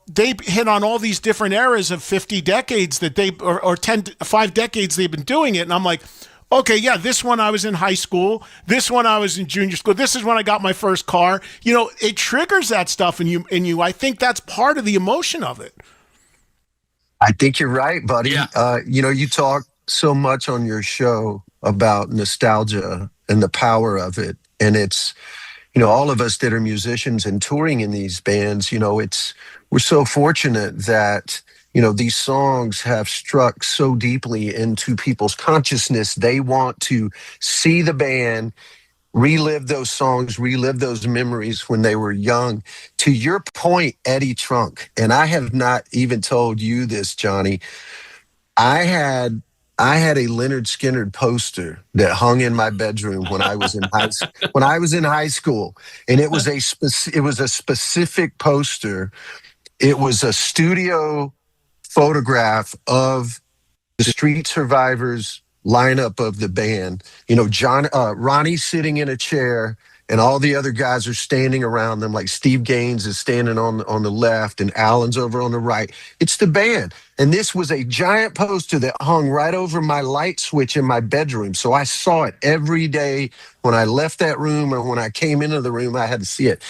they hit on all these different eras of 50 decades that or 5 decades they've been doing it. And I'm like, okay, yeah, this one I was in high school. This one I was in junior school. This is when I got my first car. It triggers that stuff in you. I think that's part of the emotion of it. I think you're right, buddy. Yeah. You talk so much on your show about nostalgia and the power of it. And it's, all of us that are musicians and touring in these bands, we're so fortunate that, these songs have struck so deeply into people's consciousness. They want to see the band relive those songs, relive those memories when they were young. To your point, Eddie Trunk, and I have not even told you this, Johnny. I had a Leonard Skinner poster that hung in my bedroom when I was in high school, and it was a specific poster. It was a studio photograph of the Street Survivors lineup of the band. You know, Ronnie's sitting in a chair, and all the other guys are standing around them. Like Steve Gaines is standing on the left, and Alan's over on the right. It's the band. And this was a giant poster that hung right over my light switch in my bedroom. So I saw it every day when I left that room, or when I came into the room, I had to see it.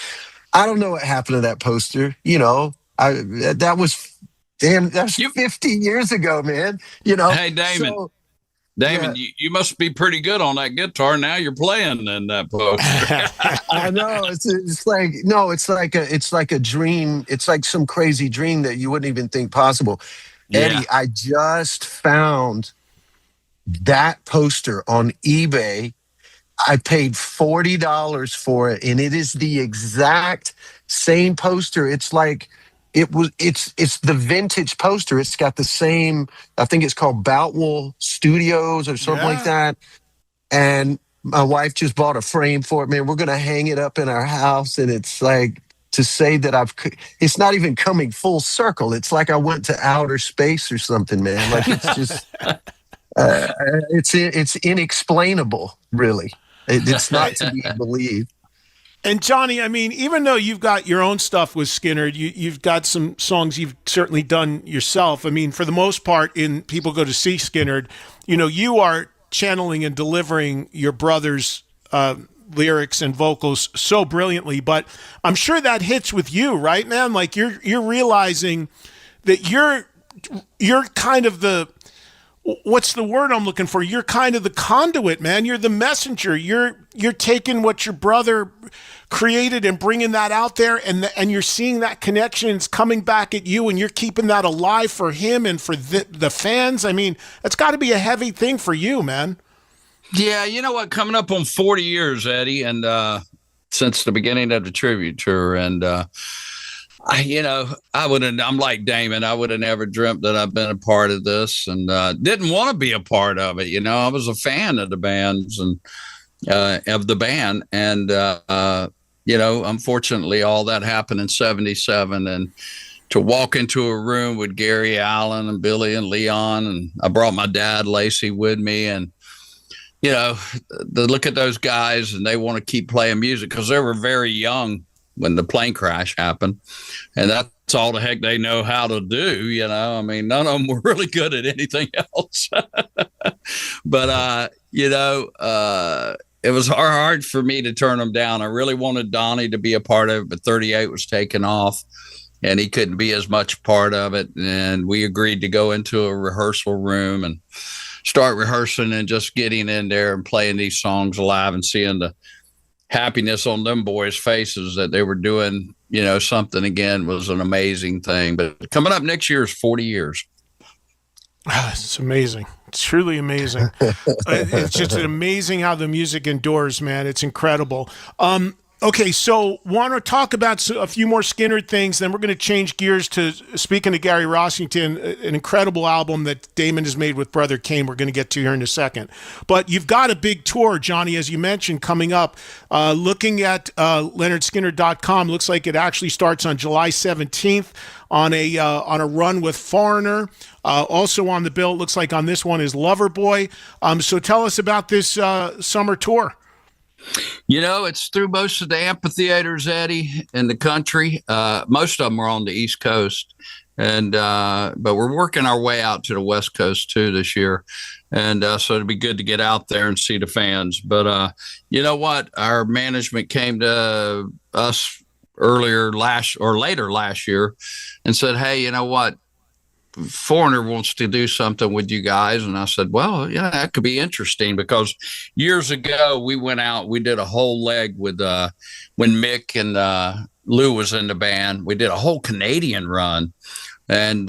I don't know what happened to that poster. You know, that was 50 years ago, man. You know, hey, Damon. So, Damon, yeah. you must be pretty good on that guitar. Now you're playing in that poster. I know. It's like a dream. It's like some crazy dream that you wouldn't even think possible. Yeah. Eddie, I just found that poster on eBay. I paid $40 for it, and it is the exact same poster. It's like it's the vintage poster. It's got the same, I think it's called Boutwell Studios or something like that. And my wife just bought a frame for it. Man, we're going to hang it up in our house. And it's like, to say that it's not even coming full circle. It's like I went to outer space or something, man. Like it's just, it's inexplainable, really. It's not to be believed. And Johnny, I mean, even though you've got your own stuff with Skinner, you've got some songs you've certainly done yourself. I mean, for the most part, in People Go to See Skinner, you know, you are channeling and delivering your brother's lyrics and vocals so brilliantly. But I'm sure that hits with you, right, man? Like you're realizing that you're kind of the, what's the word I'm looking for? You're kind of the conduit, man. You're the messenger. You're taking what your brother created and bringing that out there, and you're seeing that connection. It's coming back at you, and you're keeping that alive for him and for the fans. I mean, that's got to be a heavy thing for you, man. Yeah, you know what? Coming up on 40 years, Eddie, and since the beginning of the tribute tour, and I'm like Damon. I would have never dreamt that I've been a part of this, and didn't want to be a part of it. You know, I was a fan of the bands and of the band, and unfortunately, all that happened in '77, and to walk into a room with Gary Allan and Billy and Leon, and I brought my dad Lacey with me, and you know, look at those guys, and they want to keep playing music because they were very young when the plane crash happened, and that's all the heck they know how to do. You know, I mean, none of them were really good at anything else. But it was hard for me to turn them down. I really wanted Donnie to be a part of it, but 38 was taken off, and he couldn't be as much part of it. And we agreed to go into a rehearsal room and start rehearsing and just getting in there and playing these songs live and seeing the happiness on them boys' faces that they were doing, you know, something again was an amazing thing. But coming up next year is 40 years. It's amazing. It's truly amazing. It's just amazing how the music endures, man. It's incredible. Okay, so want to talk about a few more Skinner things, then we're going to change gears to, speaking to Gary Rossington, an incredible album that Damon has made with Brother Kane we're going to get to here in a second. But you've got a big tour, Johnny, as you mentioned, coming up. Looking at LeonardSkinner.com, looks like it actually starts on July 17th on a run with Foreigner. Also on the bill, it looks like on this one is Loverboy. So tell us about this summer tour. You know, it's through most of the amphitheaters, Eddie, in the country. Most of them are on the East Coast, and but we're working our way out to the West Coast too this year, and so it'd be good to get out there and see the fans. But you know what? Our management came to us later last year and said, "Hey, you know what? Foreigner wants to do something with you guys." And I said, well, yeah, that could be interesting, because years ago we went out, we did a whole leg with when Mick and Lou was in the band. We did a whole Canadian run, and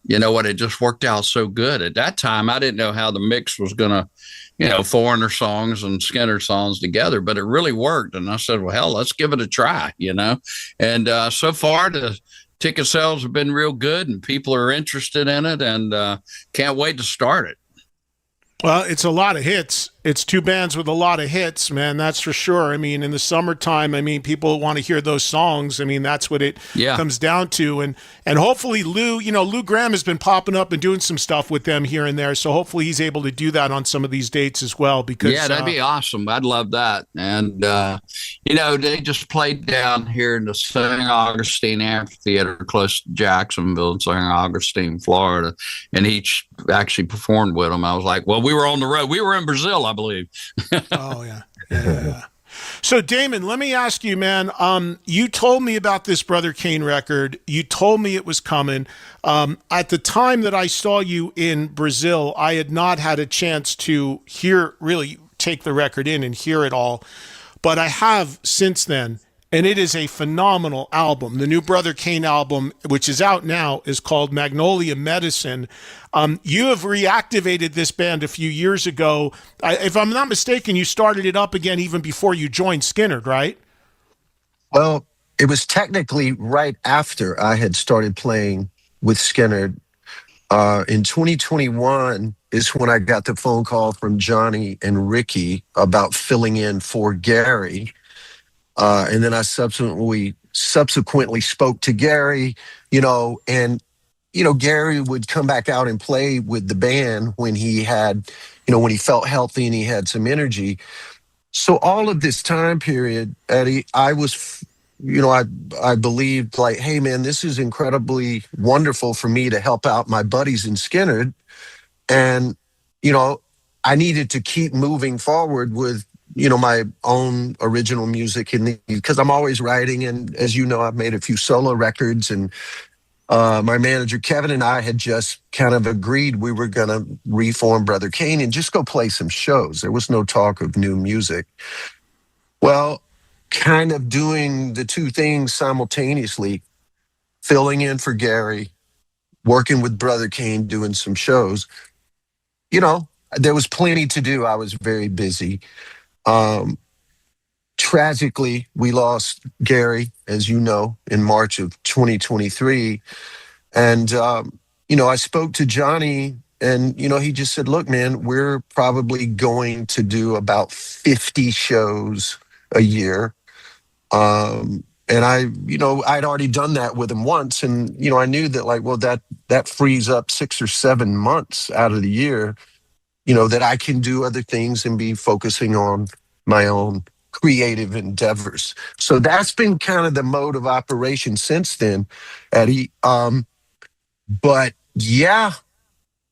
you know what, it just worked out so good. At that time I didn't know how the mix was gonna Foreigner songs and Skinner songs together, but it really worked. And I said, well, hell, let's give it a try, And so far, the ticket sales have been real good and people are interested in it, and can't wait to start it. Well, it's a lot of hits. It's two bands with a lot of hits, man. That's for sure. I mean, in the summertime, people want to hear those songs. That's what it comes down to. And hopefully Lou Graham has been popping up and doing some stuff with them here and there. So hopefully he's able to do that on some of these dates as well. Because that'd be awesome. I'd love that. And, they just played down here in the St. Augustine Amphitheater close to Jacksonville in St. Augustine, Florida. And he actually performed with them. I was like, well, we were on the road. We were in Brazil, I believe. Oh, yeah. So, Damon, let me ask you, man, you told me about this Brother Kane record. You told me it was coming. At the time that I saw you in Brazil, I had not had a chance to really take the record in and hear it all. But I have since then, and it is a phenomenal album. The new Brother Kane album, which is out now, is called Magnolia Medicine. You have reactivated this band a few years ago. If I'm not mistaken, you started it up again even before you joined Skynyrd, right? Well, it was technically right after I had started playing with Skynyrd. In 2021 is when I got the phone call from Johnny and Ricky about filling in for Gary. And then I subsequently spoke to Gary, and Gary would come back out and play with the band when he had, when he felt healthy and he had some energy. So all of this time period, Eddie, I was, I believed like, hey man, this is incredibly wonderful for me to help out my buddies in Skynyrd. And, I needed to keep moving forward with, my own original music, because I'm always writing. And as you know, I've made a few solo records, and my manager, Kevin, and I had just kind of agreed we were going to reform Brother Kane and just go play some shows. There was no talk of new music. Well, kind of doing the two things simultaneously, filling in for Gary, working with Brother Kane, doing some shows. There was plenty to do. I was very busy. Tragically, we lost Gary, as you know, in March of 2023. And, I spoke to Johnny, and, he just said, look, man, we're probably going to do about 50 shows a year. And I'd already done that with him once. And, I knew that that frees up 6 or 7 months out of the year, that I can do other things and be focusing on my own creative endeavors. So that's been kind of the mode of operation since then, Eddie. But yeah,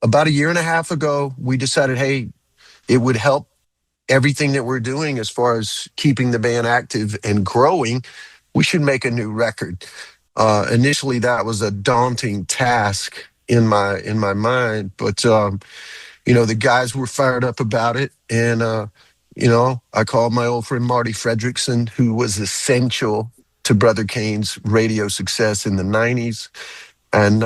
about a year and a half ago, we decided, hey, it would help everything that we're doing as far as keeping the band active and growing. We should make a new record. Initially, that was a daunting task in my mind, but the guys were fired up about it, and I called my old friend Marty Fredrickson, who was essential to Brother Kane's radio success in the 90s. And,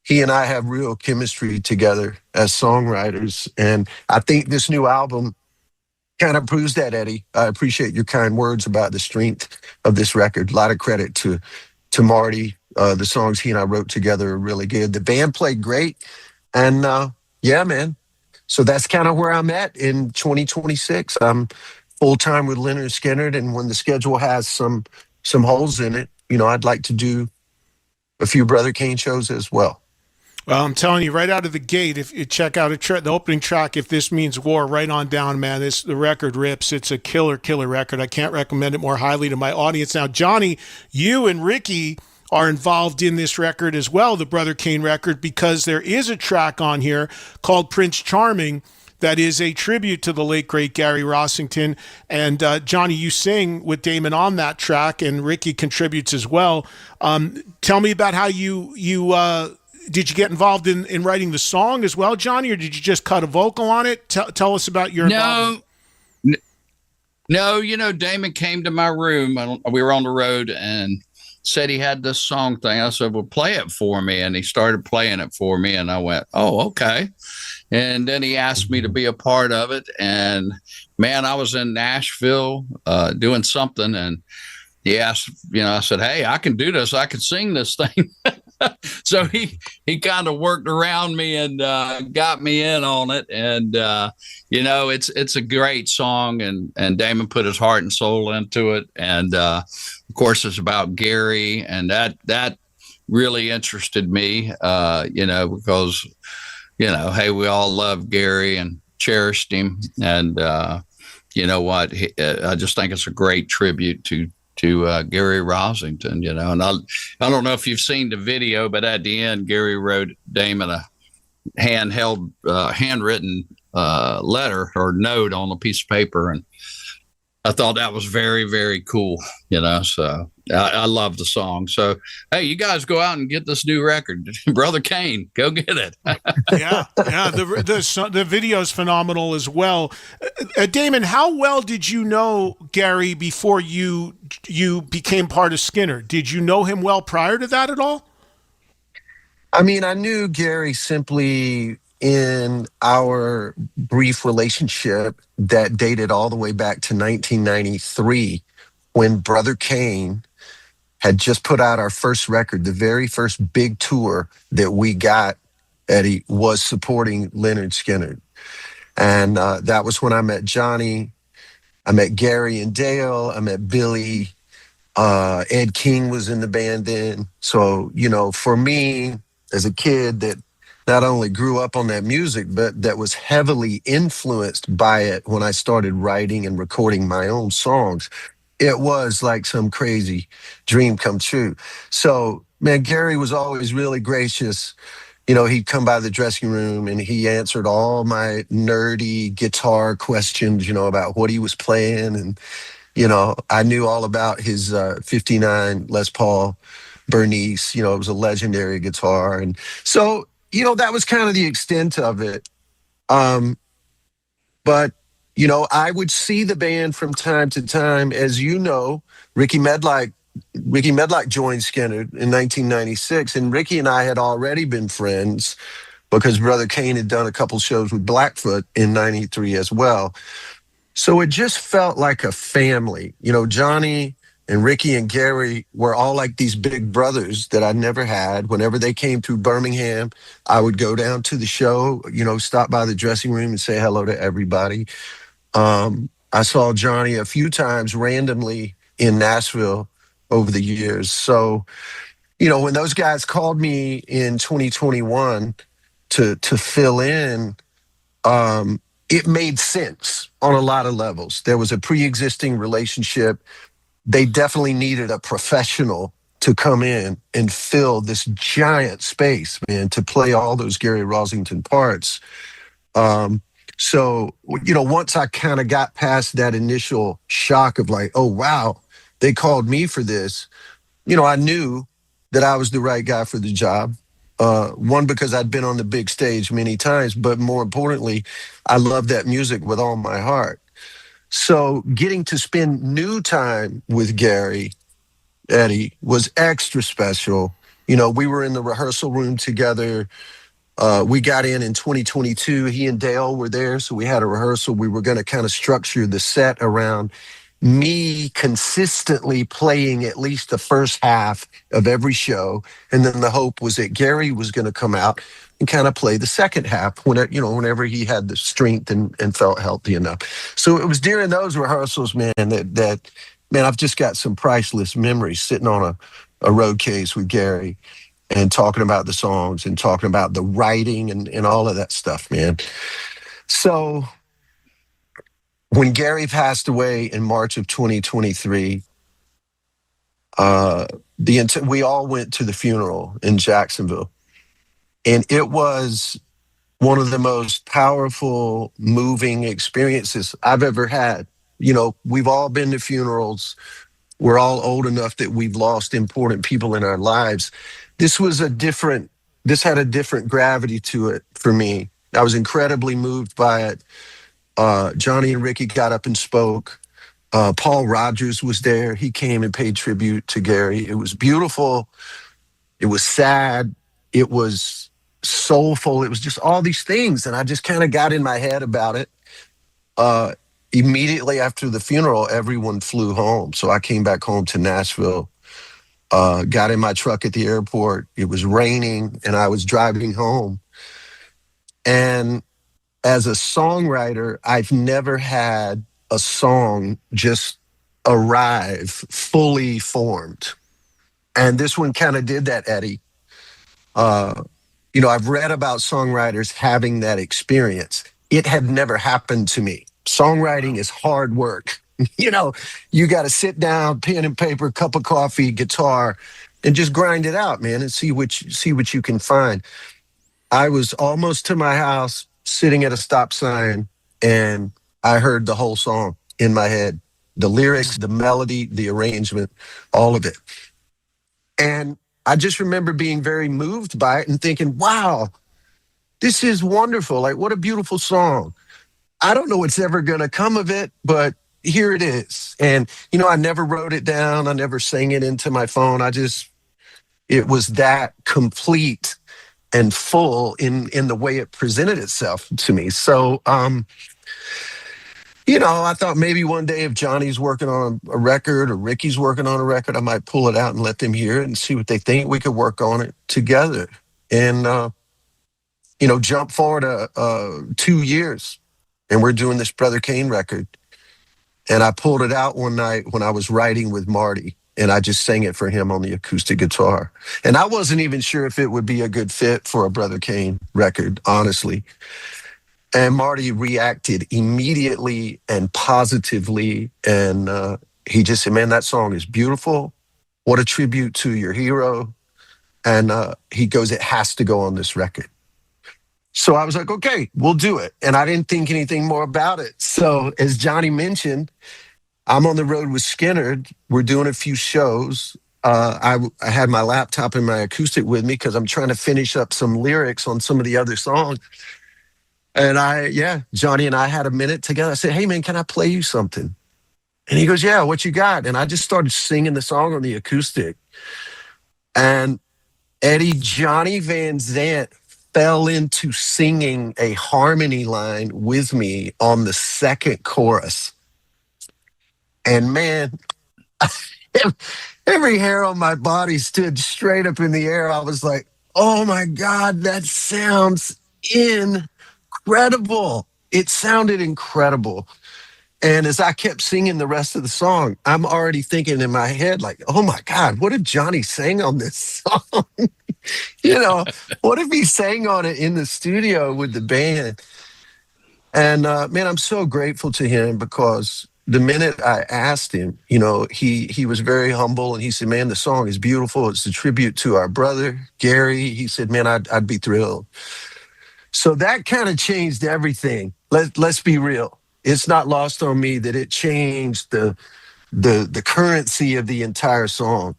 he and I have real chemistry together as songwriters. And I think this new album kind of proves that, Eddie. I appreciate your kind words about the strength of this record. A lot of credit to Marty. The songs he and I wrote together are really good. The band played great. And yeah, man. So that's kind of where I'm at in 2026. I'm full-time with Lynyrd Skynyrd, and when the schedule has some holes in it, I'd like to do a few Brother Kane shows as well. Well, I'm telling you, right out of the gate, if you check out the opening track, If This Means War, right on down, man, the record rips. It's a killer record. I can't recommend it more highly to my audience. Now, Johnny, you and Ricky are involved in this record as well, the Brother Kane record, because there is a track on here called Prince Charming that is a tribute to the late, great Gary Rossington. And Johnny, you sing with Damon on that track, and Ricky contributes as well. Tell me about how you did you get involved in writing the song as well, Johnny, or did you just cut a vocal on it? Tell us about your involvement. No, Damon came to my room. We were on the road, and said he had this song thing. I said, well, play it for me. And he started playing it for me. And I went, oh, okay. And then he asked me to be a part of it. And man, I was in Nashville doing something. And he asked, I said, hey, I can do this. I can sing this thing. So he kind of worked around me and got me in on it. And, it's a great song. And Damon put his heart and soul into it. And, of course, it's about Gary. And that really interested me, because, hey, we all love Gary and cherished him. And you know what? I just think it's a great tribute to Gary Rosington, and I don't know if you've seen the video, but at the end, Gary wrote Damon a handwritten letter or note on a piece of paper. And I thought that was very, very cool, so I love the song. So, hey, you guys go out and get this new record. Brother Kane, go get it. Yeah. The video is phenomenal as well. Damon, how well did you know Gary before you became part of Skinner? Did you know him well prior to that at all? I mean, I knew Gary simply in our brief relationship that dated all the way back to 1993 when Brother Kane had just put out our first record. The very first big tour that we got, Eddie, was supporting Lynyrd Skynyrd. And that was when I met Johnny. I met Gary and Dale. I met Billy. Ed King was in the band then. So, for me as a kid that not only grew up on that music, but that was heavily influenced by it when I started writing and recording my own songs, it was like some crazy dream come true. So, man, Gary was always really gracious. He'd come by the dressing room and he answered all my nerdy guitar questions, about what he was playing. And, I knew all about his 59 Les Paul Bernice. It was a legendary guitar. And so, that was kind of the extent of it. But, I would see the band from time to time. As you know, Ricky Medlock joined Skynyrd in 1996, and Ricky and I had already been friends because Brother Kane had done a couple shows with Blackfoot in 93 as well. So it just felt like a family. Johnny and Ricky and Gary were all like these big brothers that I never had. Whenever they came through Birmingham, I would go down to the show, stop by the dressing room and say hello to everybody. I saw Johnny a few times randomly in Nashville over the years. So, when those guys called me in 2021 to fill in, it made sense on a lot of levels. There was a pre-existing relationship. They definitely needed a professional to come in and fill this giant space, man, to play all those Gary Rosington parts. So, once I kind of got past that initial shock of like, oh, wow, they called me for this, I knew that I was the right guy for the job. One, because I'd been on the big stage many times, but more importantly, I love that music with all my heart. So getting to spend new time with Gary, Eddie, was extra special. We were in the rehearsal room together. We got in 2022. He and Dale were there, so we had a rehearsal. We were going to kind of structure the set around me consistently playing at least the first half of every show. And then the hope was that Gary was going to come out and kind of play the second half whenever he had the strength and felt healthy enough. So it was during those rehearsals, man, that I've just got some priceless memories sitting on a road case with Gary and talking about the songs and talking about the writing and all of that stuff, man. So when Gary passed away in March of 2023, we all went to the funeral in Jacksonville. And it was one of the most powerful, moving experiences I've ever had. We've all been to funerals. We're all old enough that we've lost important people in our lives. This had a different gravity to it for me. I was incredibly moved by it. Johnny and Ricky got up and spoke. Paul Rogers was there. He came and paid tribute to Gary. It was beautiful. It was sad. It was soulful. It was just all these things. And I just kind of got in my head about it. Immediately after the funeral, everyone flew home. So I came back home to Nashville, got in my truck at the airport. It was raining and I was driving home. And as a songwriter, I've never had a song just arrive fully formed. And this one kind of did that, Eddie. I've read about songwriters having that experience. It had never happened to me. Songwriting is hard work. You got to sit down, pen and paper, cup of coffee, guitar, and just grind it out, man, and see what you can find. I was almost to my house, sitting at a stop sign, and I heard the whole song in my head. The lyrics, the melody, the arrangement, all of it. And I just remember being very moved by it and thinking, wow, this is wonderful. Like, what a beautiful song. I don't know what's ever going to come of it, but here it is. And, I never wrote it down. I never sang it into my phone. It was that complete and full in the way it presented itself to me. So, I thought maybe one day if Johnny's working on a record or Ricky's working on a record, I might pull it out and let them hear it and see what they think. We could work on it together. And, jump forward 2 years, and we're doing this Brother Kane record. And I pulled it out one night when I was writing with Marty, and I just sang it for him on the acoustic guitar. And I wasn't even sure if it would be a good fit for a Brother Kane record, honestly. And Marty reacted immediately and positively. And he just said, man, that song is beautiful. What a tribute to your hero. And he goes, it has to go on this record. So I was like, okay, we'll do it. And I didn't think anything more about it. So as Johnny mentioned, I'm on the road with Skynyrd. We're doing a few shows. I had my laptop and my acoustic with me because I'm trying to finish up some lyrics on some of the other songs. And Johnny and I had a minute together. I said, hey, man, can I play you something? And he goes, yeah, what you got? And I just started singing the song on the acoustic. And Eddie, Johnny Van Zant fell into singing a harmony line with me on the second chorus. And man, every hair on my body stood straight up in the air. I was like, oh my God, that sounds incredible. It sounded incredible. And as I kept singing the rest of the song, I'm already thinking in my head, like, oh my God, what if Johnny sang on this song? What if he sang on it in the studio with the band? And man, I'm so grateful to him because the minute I asked him, he was very humble, and he said, man, the song is beautiful. It's a tribute to our brother, Gary. He said, man, I'd be thrilled. So that kind of changed everything. Let's be real. It's not lost on me that it changed the currency of the entire song,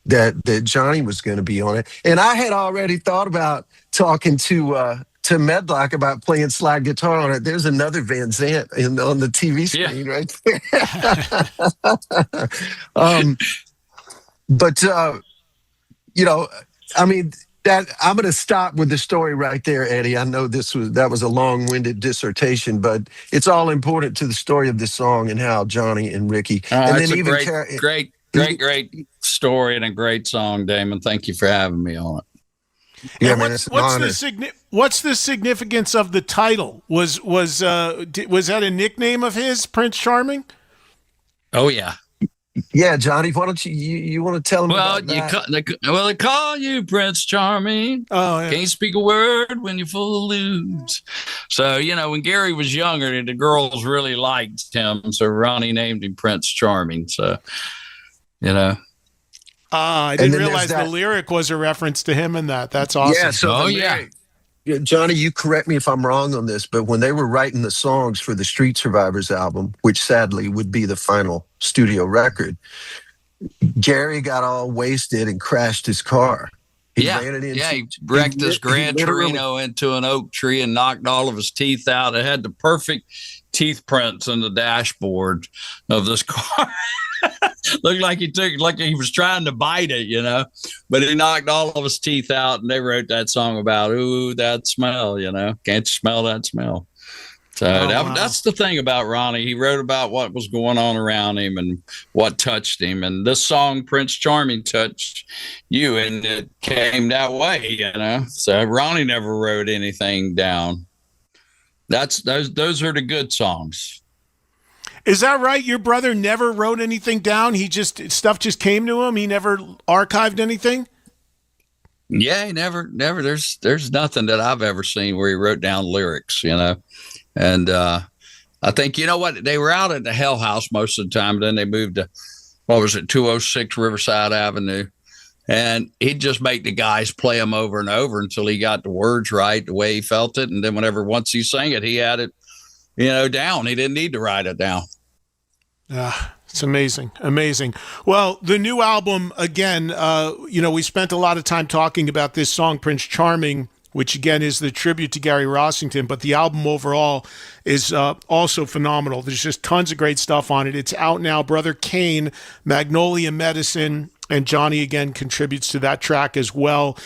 that Johnny was going to be on it. And I had already thought about talking to Medlock about playing slide guitar on it. There's another Van Zant on the TV screen right there. That I'm going to stop with the story right there, Eddie. I know that was a long-winded dissertation, but it's all important to the story of this song and how Johnny and Ricky. And it's a great story and a great song, Damon. Thank you for having me on it. Yeah, and man, what's the significance of the title? Was that a nickname of his, Prince Charming? Oh yeah. Yeah, Johnny, why don't you want to tell them about that? They call you Prince Charming. Oh, yeah. Can't speak a word when you're full of lose. So, when Gary was younger, the girls really liked him. So Ronnie named him Prince Charming. So, I didn't realize the lyric was a reference to him in that. That's awesome. Yeah, Johnny, you correct me if I'm wrong on this, but when they were writing the songs for the Street Survivors album, which sadly would be the final studio record, Gary got all wasted and crashed his car. He wrecked his Gran Torino into an oak tree and knocked all of his teeth out. It had the perfect teeth prints in the dashboard of this car. Looked like he was trying to bite it, you know, but he knocked all of his teeth out, and they wrote that song about, ooh, that smell, you know, can't you smell that smell? So that's the thing about Ronnie. He wrote about what was going on around him and what touched him. And this song, Prince Charming, touched you, and it came that way, you know. So Ronnie never wrote anything down. Those are the good songs. Is that right? Your brother never wrote anything down? Stuff just came to him? He never archived anything? Yeah, he never. There's nothing that I've ever seen where he wrote down lyrics, you know. And I think, you know what, they were out at the Hell House most of the time. Then they moved to, 206 Riverside Avenue. And he'd just make the guys play them over and over until he got the words right, the way he felt it. And then once he sang it, he had it, you know, down. He didn't need to write it down. It's amazing. Amazing. Well, the new album, again, we spent a lot of time talking about this song, Prince Charming, which again is the tribute to Gary Rossington, but the album overall is also phenomenal. There's just tons of great stuff on it. It's out now. Brother Kane, Magnolia Medicine, and Johnny again contributes to that track as well.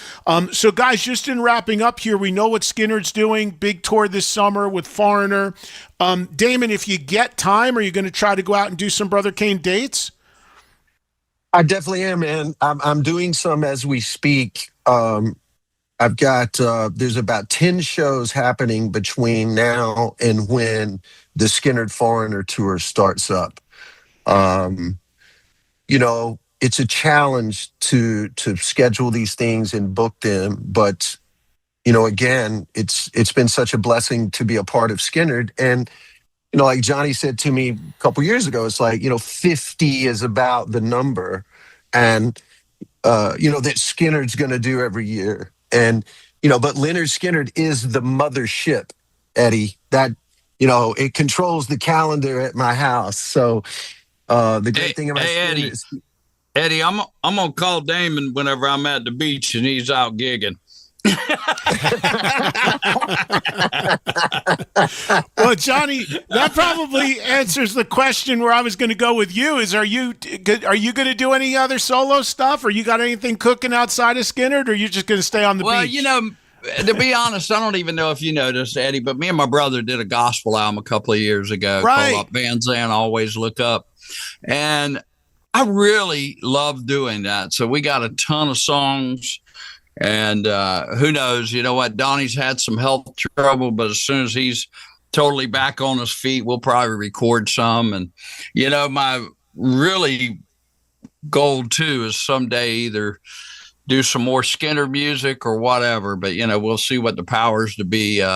So guys, just in wrapping up here, we know what Skynyrd's doing. Big tour this summer with Foreigner. Damon, if you get time, are you going to try to go out and do some Brother Kane dates? I definitely am, man. I'm doing some as we speak. I've got, there's about 10 shows happening between now and when the Skynyrd Foreigner tour starts up. It's a challenge to schedule these things and book them. But, again, it's been such a blessing to be a part of Skynyrd. And, like Johnny said to me a couple years ago, it's like, 50 is about the number. And, that Skynyrd's going to do every year. And, but Lynyrd Skynyrd is the mothership, Eddie, that, it controls the calendar at my house. So the great thing about Skynyrd is... Eddie, I'm going to call Damon whenever I'm at the beach and he's out gigging. Well, Johnny, that probably answers the question where I was going to go with you. Are you going to do any other solo stuff, or you got anything cooking outside of Skynyrd, or are you just going to stay on the beach? Well, to be honest, I don't even know if you noticed, Eddie, but me and my brother did a gospel album a couple of years ago called Van Zandt Always Look Up. And I really love doing that. So we got a ton of songs, and who knows, you know what? Donnie's had some health trouble, but as soon as he's totally back on his feet, we'll probably record some. And, my really goal too is someday either do some more Skynyrd music or whatever, but, we'll see what the powers to be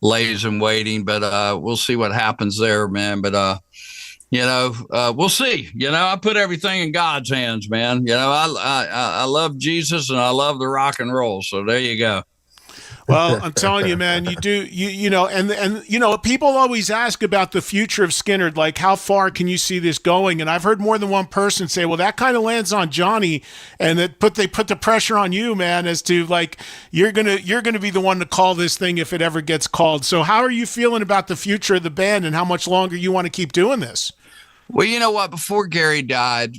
lays in waiting, but we'll see what happens there, man. But, we'll see. I put everything in God's hands, man. I love Jesus and I love the rock and roll. So there you go. Well, I'm telling you, man, you do, and people always ask about the future of Skynyrd, like how far can you see this going? And I've heard more than one person say, well, that kind of lands on Johnny, and they put the pressure on you, man, as to like, you're going to be the one to call this thing if it ever gets called. So how are you feeling about the future of the band and how much longer you want to keep doing this? Well, you know what? Before Gary died,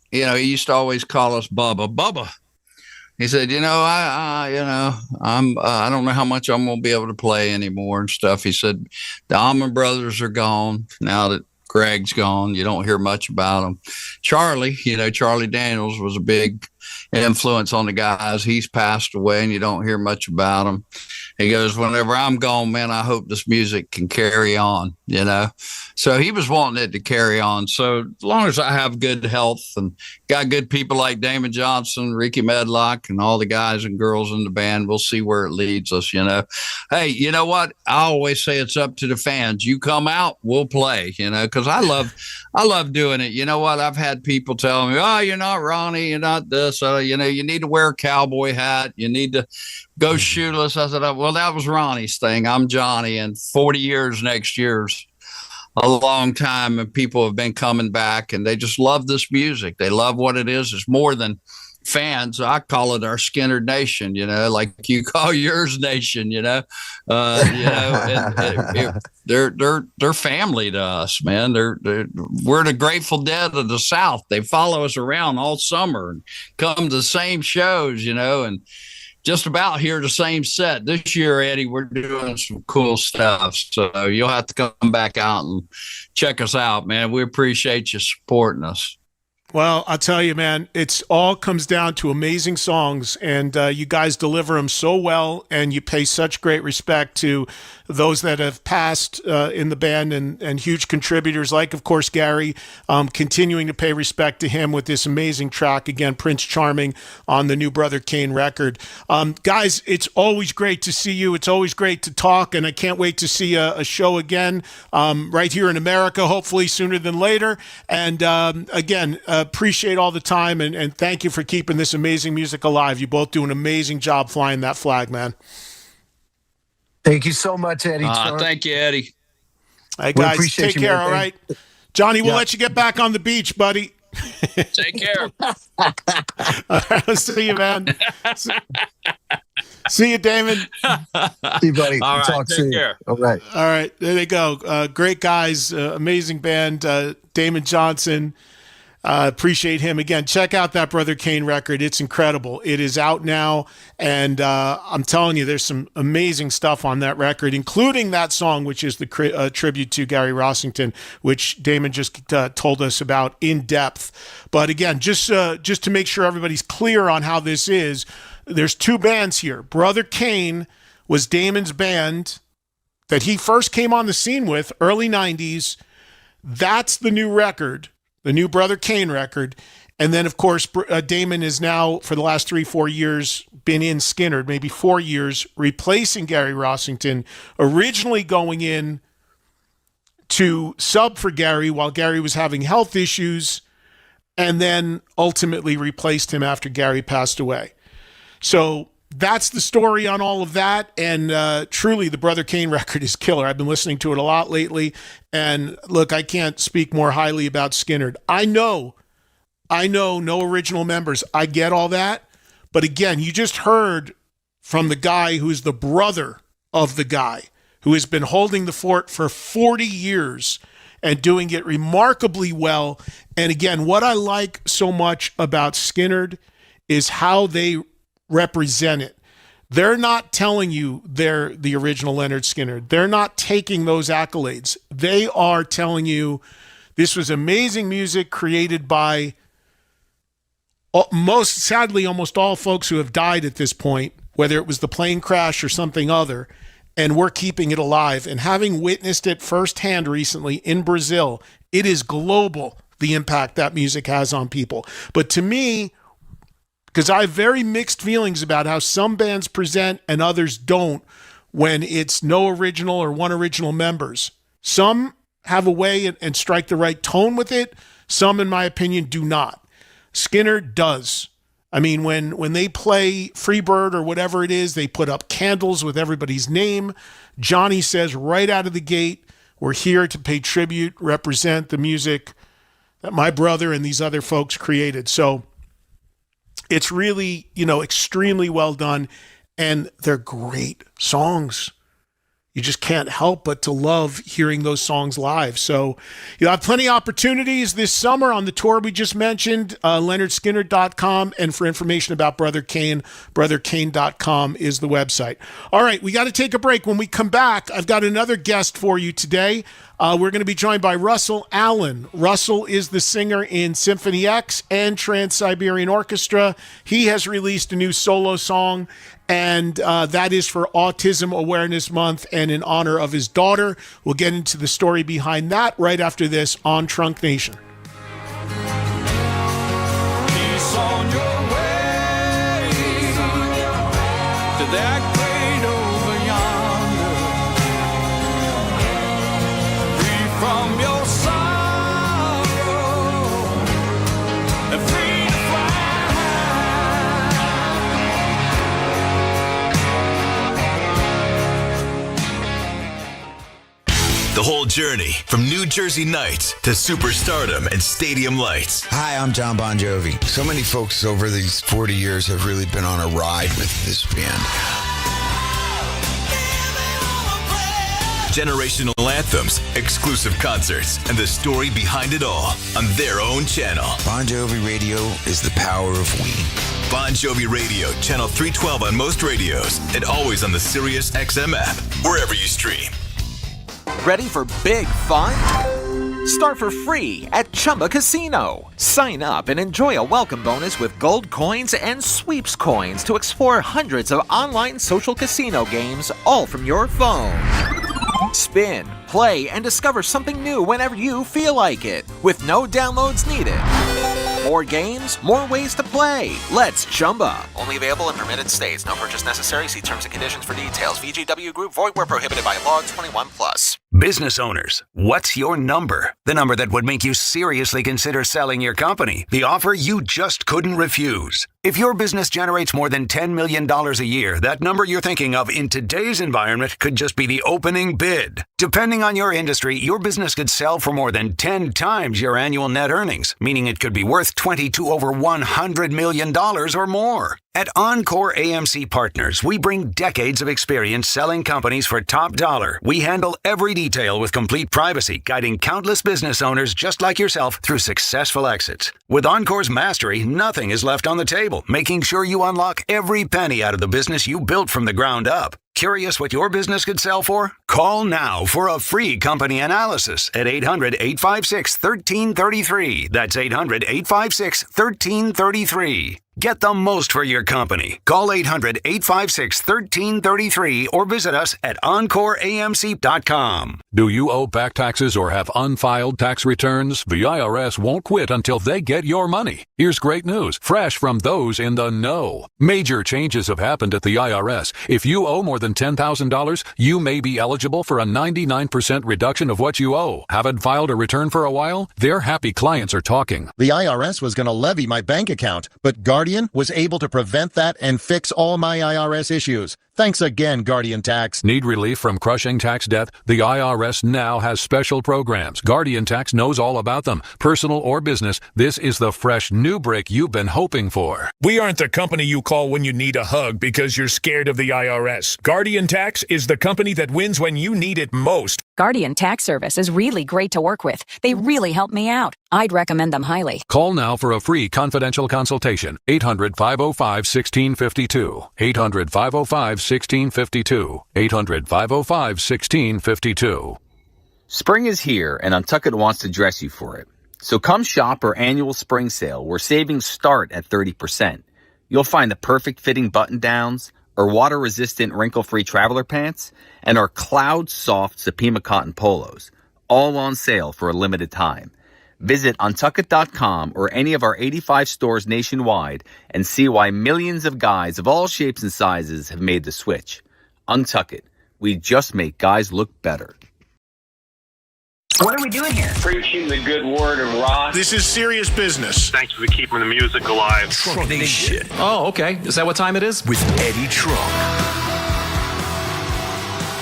he used to always call us Bubba. He said, I don't know how much I'm going to be able to play anymore and stuff. He said, the Allman Brothers are gone. Now that Greg's gone, you don't hear much about them. Charlie Daniels was a big influence on the guys. He's passed away and you don't hear much about him. He goes, whenever I'm gone, man, I hope this music can carry on, So he was wanting it to carry on. So as long as I have good health and got good people like Damon Johnson, Ricky Medlock, and all the guys and girls in the band, we'll see where it leads us, Hey, you know what? I always say it's up to the fans. You come out, we'll play, because I love doing it. You know what? I've had people tell me, oh, you're not Ronnie, you're not this. You need to wear a cowboy hat. You need to go shoeless. I said, well, that was Ronnie's thing. I'm Johnny, and 40 years next year's a long time, and people have been coming back, and they just love this music. They love what it is. It's more than fans. I call it our Skinner Nation, like you call yours Nation, they're family to us, man. We're the Grateful Dead of the South. They follow us around all summer and come to the same shows, and just about hear the same set. This year, Eddie, we're doing some cool stuff. So you'll have to come back out and check us out, man. We appreciate you supporting us. Well, I'll tell you, man, it's all comes down to amazing songs, and you guys deliver them so well, and you pay such great respect to those that have passed in the band and huge contributors like, of course, Gary, continuing to pay respect to him with this amazing track, again, Prince Charming on the new Brother Kane record. Guys, it's always great to see you. It's always great to talk, and I can't wait to see a show again right here in America, hopefully sooner than later. And again, appreciate all the time, and thank you for keeping this amazing music alive. You both do an amazing job flying that flag, man. Thank you so much, Eddie. Thank you, Eddie. All right, guys, take care, all right? Johnny, we'll let you get back on the beach, buddy. Take care. All right, I'll see you, man. See you, Damon. See you, buddy. All right, talk take soon. care. All right. All right, there they go. Great guys, amazing band. Damon Johnson. Appreciate him. Again, check out that Brother Kane record. It's incredible. It is out now, and I'm telling you, there's some amazing stuff on that record, including that song, which is the tribute to Gary Rossington, which Damon just told us about in depth. But again, just to make sure everybody's clear on how this is, there's two bands here. Brother Kane was Damon's band that he first came on the scene with, early 90s. That's the new record. The new Brother Kane record. And then, of course, Damon is now, for the last 3-4 years, been in Skynyrd, maybe 4 years, replacing Gary Rossington, originally going in to sub for Gary while Gary was having health issues, and then ultimately replaced him after Gary passed away. So that's the story on all of that, and truly the Brother Kane record is killer. I've been listening to it a lot lately, and look, I can't speak more highly about Skynyrd. I know no original members. I get all that, but again, you just heard from the guy who's the brother of the guy who has been holding the fort for 40 years and doing it remarkably well. And again, what I like so much about Skynyrd is how they represent it. They're not telling you they're the original Lynyrd Skynyrd. They're not taking those accolades. They are telling you this was amazing music created by sadly almost all folks who have died at this point, whether it was the plane crash or something other, and we're keeping it alive. And having witnessed it firsthand recently in Brazil, it is global, the impact that music has on people. But to me, because I have very mixed feelings about how some bands present and others don't when it's no original or one original members. Some have a way and strike the right tone with it. Some, in my opinion, do not. Skynyrd does. I mean, when they play Freebird or whatever it is, they put up candles with everybody's name. Johnny says right out of the gate, we're here to pay tribute, represent the music that my brother and these other folks created. So it's really, extremely well done, and they're great songs. You just can't help but to love hearing those songs live. So you'll have plenty of opportunities this summer on the tour we just mentioned, LynyrDSkynyrd.com, and for information about Brother Kane, BrotherKane.com is the website. All right, we got to take a break. When we come back, I've got another guest for you today. We're going to be joined by Russell Allen. Russell is the singer in Symphony X and Trans-Siberian Orchestra. He has released a new solo song, and that is for Autism Awareness Month and in honor of his daughter. We'll get into the story behind that right after this on Trunk Nation. Peace on your way to that great over yonder. Free from your sorrow and free to fly. The whole journey from New Jersey nights to superstardom and stadium lights. Hi, I'm John Bon Jovi. So many folks over these 40 years have really been on a ride with this band. Generational anthems, exclusive concerts, and the story behind it all on their own channel. Bon Jovi Radio is the power of we. Bon Jovi Radio, channel 312 on most radios, and always on the Sirius XM app, wherever you stream. Ready for big fun? Start for free at Chumba Casino. Sign up and enjoy a welcome bonus with gold coins and sweeps coins to explore hundreds of online social casino games, all from your phone. Spin, play, and discover something new whenever you feel like it, with no downloads needed. More games, more ways to play. Let's Chumba. Only available in permitted states. No purchase necessary. See terms and conditions for details. VGW Group. Void where prohibited by law. 21+. Business owners, what's your number? The number that would make you seriously consider selling your company. The offer you just couldn't refuse. If your business generates more than $10 million a year, that number you're thinking of in today's environment could just be the opening bid. Depending on your industry, your business could sell for more than 10 times your annual net earnings, meaning it could be worth $20 to over $100 million or more. At Encore AMC Partners, we bring decades of experience selling companies for top dollar. We handle every detail with complete privacy, guiding countless business owners just like yourself through successful exits. With Encore's mastery, nothing is left on the table, making sure you unlock every penny out of the business you built from the ground up. Curious what your business could sell for? Call now for a free company analysis at 800-856-1333. That's 800-856-1333. Get the most for your company. Call 800-856-1333 or visit us at EncoreAMC.com. Do you owe back taxes or have unfiled tax returns? The IRS won't quit until they get your money. Here's great news, fresh from those in the know. Major changes have happened at the IRS. If you owe more than $10,000, you may be eligible for a 99% reduction of what you owe. Haven't filed a return for a while? Their happy clients are talking. The IRS was going to levy my bank account, but Guardian was able to prevent that and fix all my IRS issues. Thanks again, Guardian Tax. Need relief from crushing tax debt? The IRS now has special programs. Guardian Tax knows all about them. Personal or business, this is the fresh new break you've been hoping for. We aren't the company you call when you need a hug because you're scared of the IRS. Guardian Tax is the company that wins when you need it most. Guardian Tax Service is really great to work with. They really help me out. I'd recommend them highly. Call now for a free confidential consultation. 800-505-1652. 800-505-1652. 800-505-1652. Spring is here, and Untuckit wants to dress you for it. So come shop our annual spring sale, where savings start at 30%. You'll find the perfect fitting button-downs, our water-resistant wrinkle-free traveler pants, and our cloud-soft Supima cotton polos, all on sale for a limited time. Visit Untuckit.com or any of our 85 stores nationwide and see why millions of guys of all shapes and sizes have made the switch. Untuckit. We just make guys look better. What are we doing here? Preaching the good word of rock. This is serious business. Thanks for keeping the music alive. Trunk Nation. Oh, okay. Is that what time it is? With Eddie Trunk.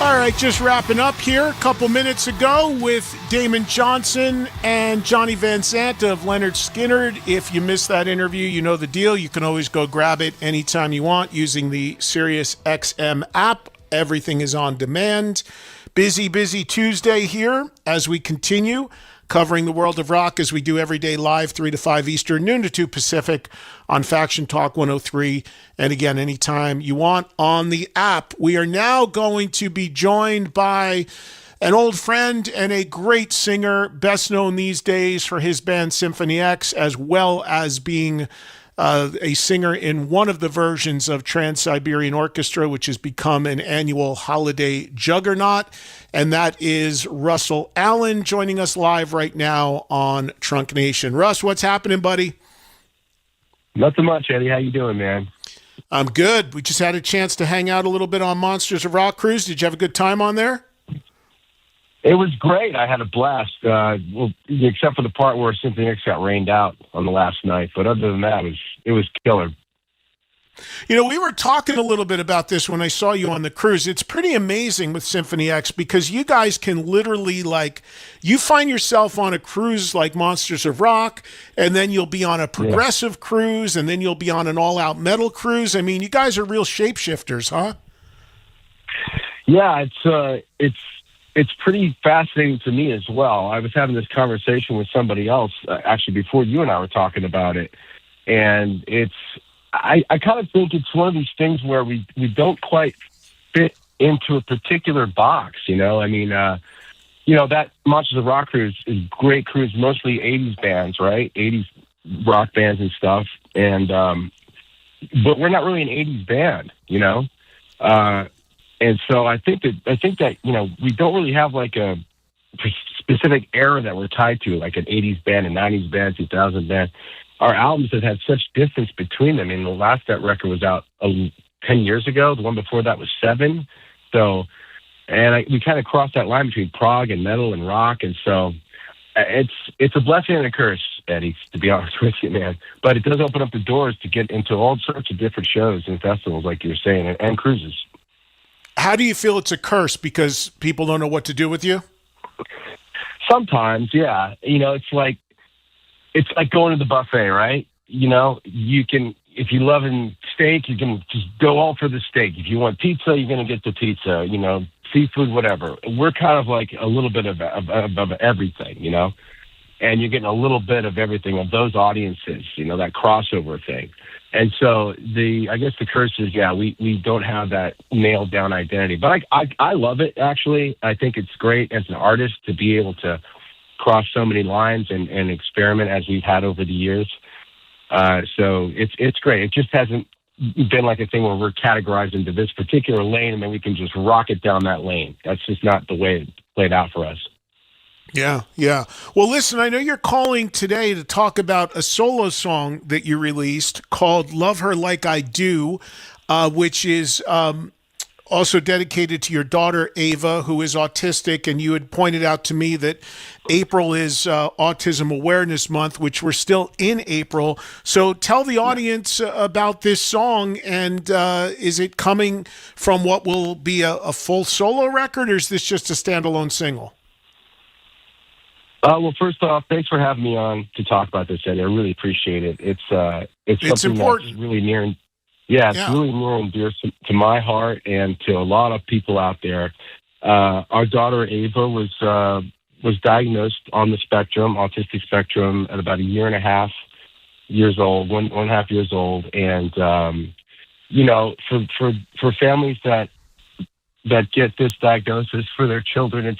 All right, just wrapping up here a couple minutes ago with Damon Johnson and Johnny Van Sant of Leonard Skinner. If you missed that interview, you know the deal. You can always go grab it anytime you want using the Sirius XM app. Everything is on demand. Busy Tuesday here as we continue covering the world of rock as we do every day live, 3 to 5 Eastern, noon to 2 Pacific on Faction Talk 103. And again, anytime you want on the app. We are now going to be joined by an old friend and a great singer, best known these days for his band Symphony X, as well as being a singer in one of the versions of Trans-Siberian Orchestra, which has become an annual holiday juggernaut. And that is Russell Allen joining us live right now on Trunk Nation. Russ, what's happening, buddy? Nothing much, Eddie. How you doing, man? I'm good. We just had a chance to hang out a little bit on Monsters of Rock Cruise. Did you have a good time on there? It was great. I had a blast. Well, except for the part where Symphony X got rained out on the last night. But other than that, it was killer. You know, we were talking a little bit about this when I saw you on the cruise. It's pretty amazing with Symphony X because you guys can literally, like, you find yourself on a cruise like Monsters of Rock, and then you'll be on a progressive cruise, and then you'll be on an all-out metal cruise. I mean, you guys are real shapeshifters, huh? Yeah, it's pretty fascinating to me as well. I was having this conversation with somebody else actually before you and I were talking about it, and I kind of think it's one of these things where we don't quite fit into a particular box, you know? I mean, that Monsters of Rock cruise is a great cruise, mostly 80s bands, right? 80s rock bands and stuff. And, but we're not really an 80s band, you know? And so I think that, you know, we don't really have like a specific era that we're tied to, like an 80s band, a 90s band, 2000 band. Our albums have had such distance between them. I mean, the last that record was out 10 years ago. The one before that was 7. So, we kind of crossed that line between prog and metal and rock. And so it's a blessing and a curse, Eddie, to be honest with you, man. But it does open up the doors to get into all sorts of different shows and festivals, like you're saying, and cruises. How do you feel it's a curse because people don't know what to do with you? Sometimes, yeah. You know, it's like going to the buffet, right? You know, you can, if you love steak, you can just go all for the steak. If you want pizza, you're going to get the pizza, you know, seafood, whatever. We're kind of like a little bit of everything, you know, and you're getting a little bit of everything of those audiences, you know, that crossover thing. And so I guess the curse is, yeah, we don't have that nailed down identity, but I love it. Actually, I think it's great as an artist to be able to cross so many lines and experiment as we've had over the years. So it's great. It just hasn't been like a thing where we're categorized into this particular lane and then we can just rock it down that lane. That's just not the way it played out for us. Yeah, yeah. Well, listen, I know you're calling today to talk about a solo song that you released called Love Her Like I Do, which is also dedicated to your daughter, Ava, who is autistic. And you had pointed out to me that April is Autism Awareness Month, which we're still in April. So tell the audience about this song. And is it coming from what will be a full solo record, or is this just a standalone single? Well, first off, thanks for having me on to talk about this, Eddie. I really appreciate it. It's something important. That's really near and really near and dear to my heart and to a lot of people out there. Our daughter Ava was diagnosed on the spectrum, autistic spectrum, at about 1.5 years old, 1.5 years old, and you know, for families that get this diagnosis for their children,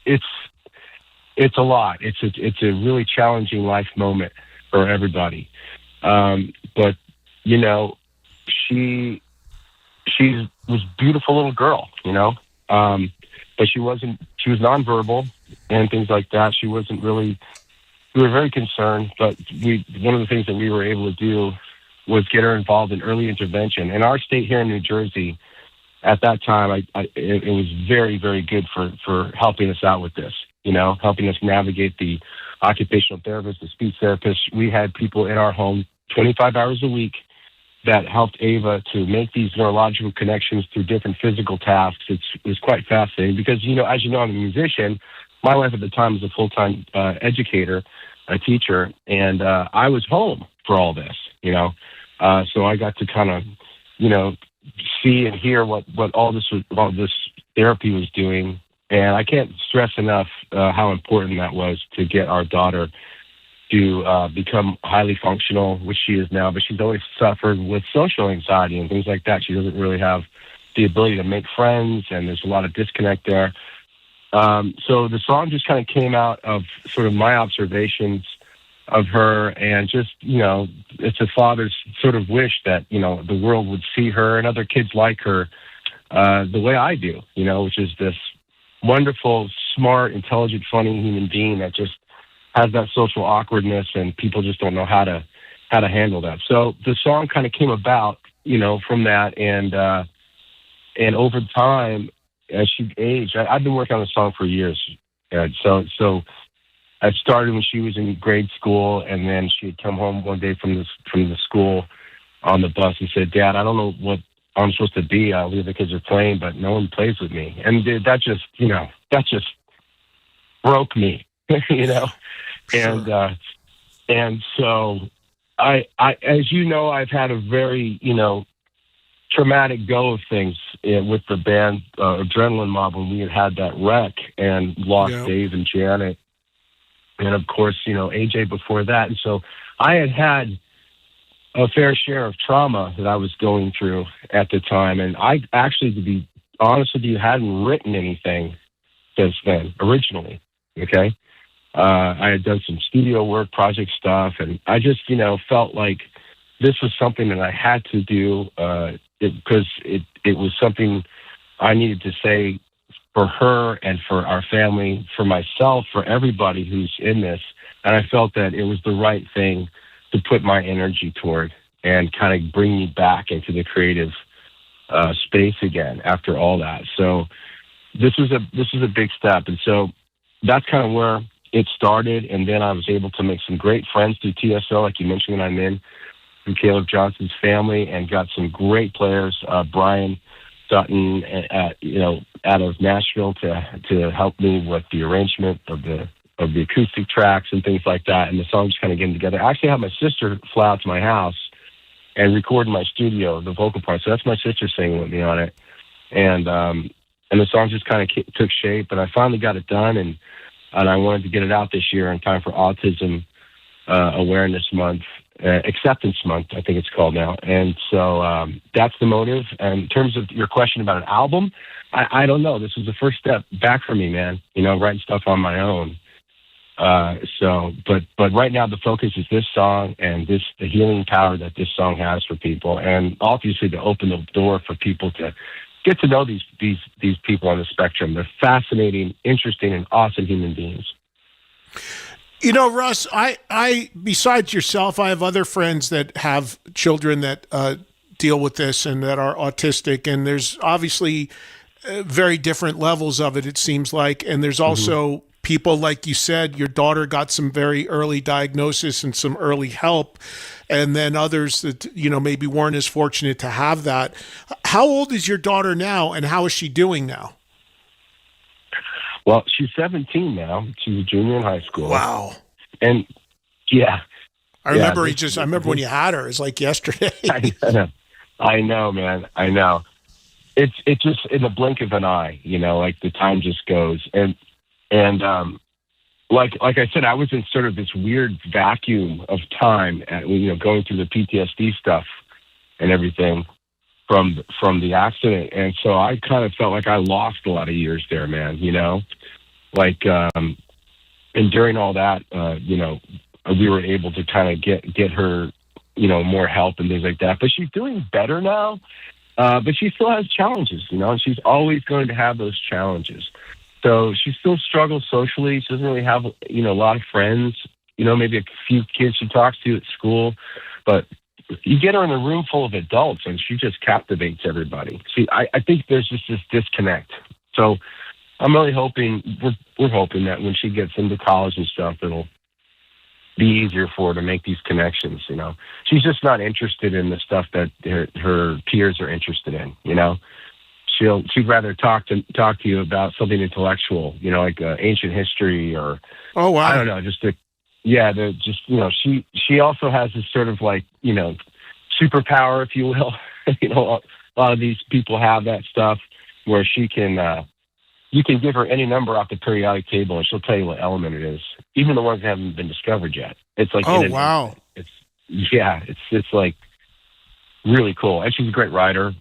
it's a lot. It's a really challenging life moment for everybody. But you know, she was a beautiful little girl, you know. But she was nonverbal and things like that. She wasn't really, we were very concerned, but one of the things that we were able to do was get her involved in early intervention. In our state here in New Jersey, at that time, it was very, very good for helping us out with this. You know, helping us navigate the occupational therapist, the speech therapist. We had people in our home 25 hours a week that helped Ava to make these neurological connections through different physical tasks. It was quite fascinating because, you know, as you know, I'm a musician. My wife at the time was a full-time educator, a teacher, and I was home for all this, you know. So I got to kind of, you know, see and hear what all this therapy was doing. And I can't stress enough how important that was to get our daughter to become highly functional, which she is now, but she's always suffered with social anxiety and things like that. She doesn't really have the ability to make friends, and there's a lot of disconnect there. So the song just kind of came out of sort of my observations of her, and just, you know, it's a father's sort of wish that, you know, the world would see her and other kids like her the way I do, you know, which is this wonderful, smart, intelligent, funny human being that just has that social awkwardness, and people just don't know how to handle that. So the song kind of came about, you know, from that, and over time, as she aged, I've been working on the song for years. So I started when she was in grade school, and then she had come home one day from the school on the bus and said, "Dad, I don't know what I'm supposed to be. The kids are playing, but no one plays with me." And that just broke me, you know. Sure. And so I, as you know, I've had a very, traumatic go of things with the band Adrenaline Mob when we had that wreck and lost Dave and Janet, and of course, AJ before that. And so I had a fair share of trauma that I was going through at the time. And I actually, to be honest with you, hadn't written anything since then, originally, okay? I had done some studio work, project stuff, and I just, felt like this was something that I had to do because it was something I needed to say for her and for our family, for myself, for everybody who's in this. And I felt that it was the right thing to put my energy toward and kind of bring me back into the creative space again after all that. So this was a big step. And so that's kind of where it started. And then I was able to make some great friends through TSO, like you mentioned, when I'm in, from Caleb Johnson's family, and got some great players, Brian Sutton, out of Nashville to help me with the arrangement of the acoustic tracks and things like that. And the songs kind of getting together. I actually had my sister fly out to my house and record in my studio the vocal part. So that's my sister singing with me on it. And the song just kind of took shape, and I finally got it done. And I wanted to get it out this year in time for Autism Awareness Month, Acceptance Month, I think it's called now. And so that's the motive. And in terms of your question about an album, I don't know. This was the first step back for me, man, writing stuff on my own. But right now the focus is this song and the healing power that this song has for people, and obviously to open the door for people to get to know these people on the spectrum. They're fascinating, interesting, and awesome human beings. Russ, I besides yourself, I have other friends that have children that deal with this and that are autistic, and there's obviously very different levels of it seems like, and there's also people, like you said, your daughter got some very early diagnosis and some early help, and then others that, maybe weren't as fortunate to have that. How old is your daughter now, and how is she doing now? Well, she's 17 now. She's a junior in high school. Wow. And yeah. I remember when you had her, it's like yesterday. I know, man. I know. It's just in the blink of an eye, like the time just goes. And like I said, I was in sort of this weird vacuum of time, going through the PTSD stuff and everything from the accident. And so I kind of felt like I lost a lot of years there, man, and during all that, we were able to kind of get her, more help and things like that. But she's doing better now. But she still has challenges, and she's always going to have those challenges. So she still struggles socially. She doesn't really have, a lot of friends, maybe a few kids she talks to at school. But you get her in a room full of adults and she just captivates everybody. See, I think there's just this disconnect. So I'm really hoping, we're hoping that when she gets into college and stuff, it'll be easier for her to make these connections, She's just not interested in the stuff that her peers are interested in, She'd rather talk to you about something intellectual, like ancient history or, oh wow, I don't know, she also has this sort of like, superpower, if you will. A lot of these people have that stuff where she can, you can give her any number off the periodic table and she'll tell you what element it is, even the ones that haven't been discovered yet. It's like, oh wow, it's like really cool, and she's a great writer.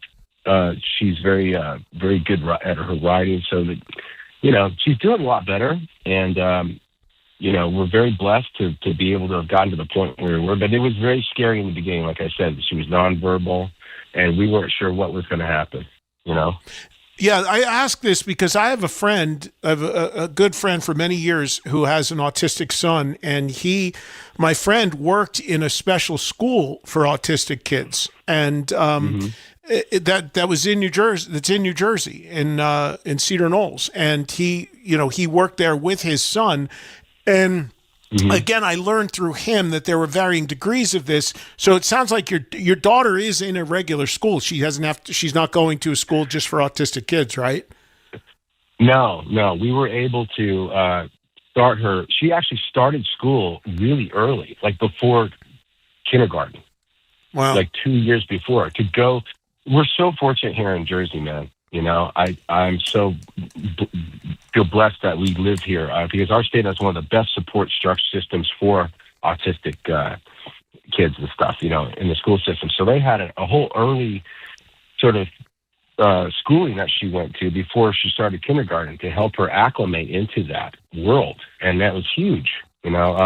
She's very good at her writing, so that, she's doing a lot better. And, we're very blessed to be able to have gotten to the point where we were, but it was very scary in the beginning. Like I said, she was nonverbal and we weren't sure what was going to happen, Yeah, I ask this because I have a friend, a good friend for many years who has an autistic son, and my friend worked in a special school for autistic kids, and that was in New Jersey. That's in New Jersey, in Cedar Knolls, and he worked there with his son, and Again, I learned through him that there were varying degrees of this. So it sounds like your daughter is in a regular school. She's not going to a school just for autistic kids, right? No. We were able to start her. She actually started school really early, like before kindergarten. Wow. Like 2 years before to go. We're so fortunate here in Jersey, man. You know, I'm so feel blessed that we live here because our state has one of the best support structure systems for autistic kids and stuff, you know, in the school system. So they had a whole early sort of schooling that she went to before she started kindergarten to help her acclimate into that world. And that was huge, you know.